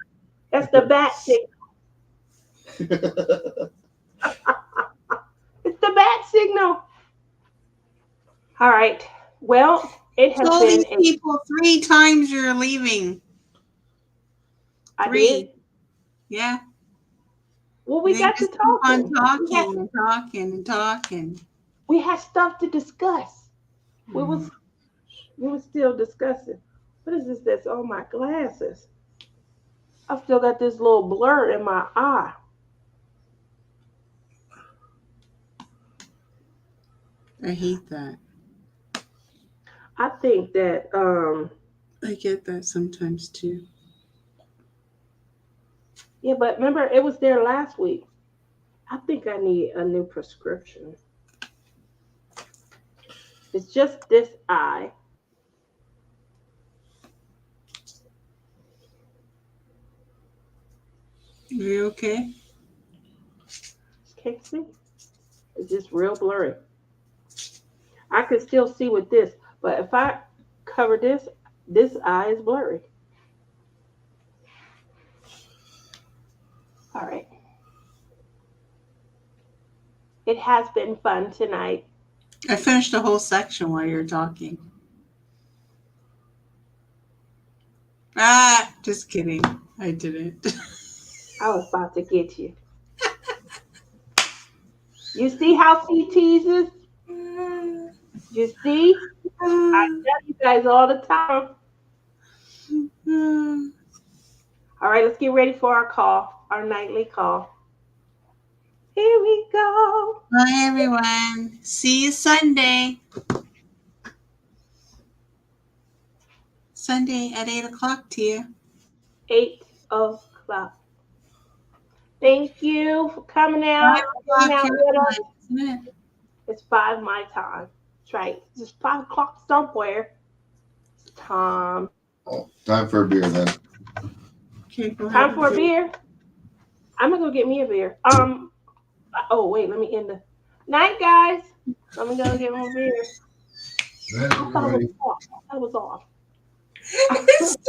the bat signal. It's the bat signal. All right. Well, it has Told been these a. people 3 times you're leaving. I did. 3. Yeah. Well, And we they got to just keep on talking. talking and talking and talking. We had stuff to discuss. We Mm. was we were still discussing. What is this? That's on my glasses. I still got this little blur in my eye. I hate that. I think that I get that sometimes too. yeah, but remember it was there last week. I think I need a new prescription. It's just this eye. Are you okay? Can't see. It's just real blurry. I could still see with this, but if I cover this, this eye is blurry. All right. It has been fun tonight. I finished the whole section while you were talking. Ah, just kidding. I didn't. I was about to get you. You see how she teases? You see? I tell you guys all the time. All right, let's get ready for our call, our nightly call. Here we go. Bye, everyone. See you Sunday. Sunday at 8 o'clock, Tia. 8 o'clock. Thank you for coming 5 out, hanging o'clock out your with us. time, isn't it? It's 5 my time. That's right. It's just 5 o'clock somewhere. It's time. Oh, time for a beer then. Okay, go ahead. Time for a beer. I'm gonna go get me a beer. Oh wait, let me end the night, guys. I'm gonna go get my beer. I thought it was off. I thought it was off.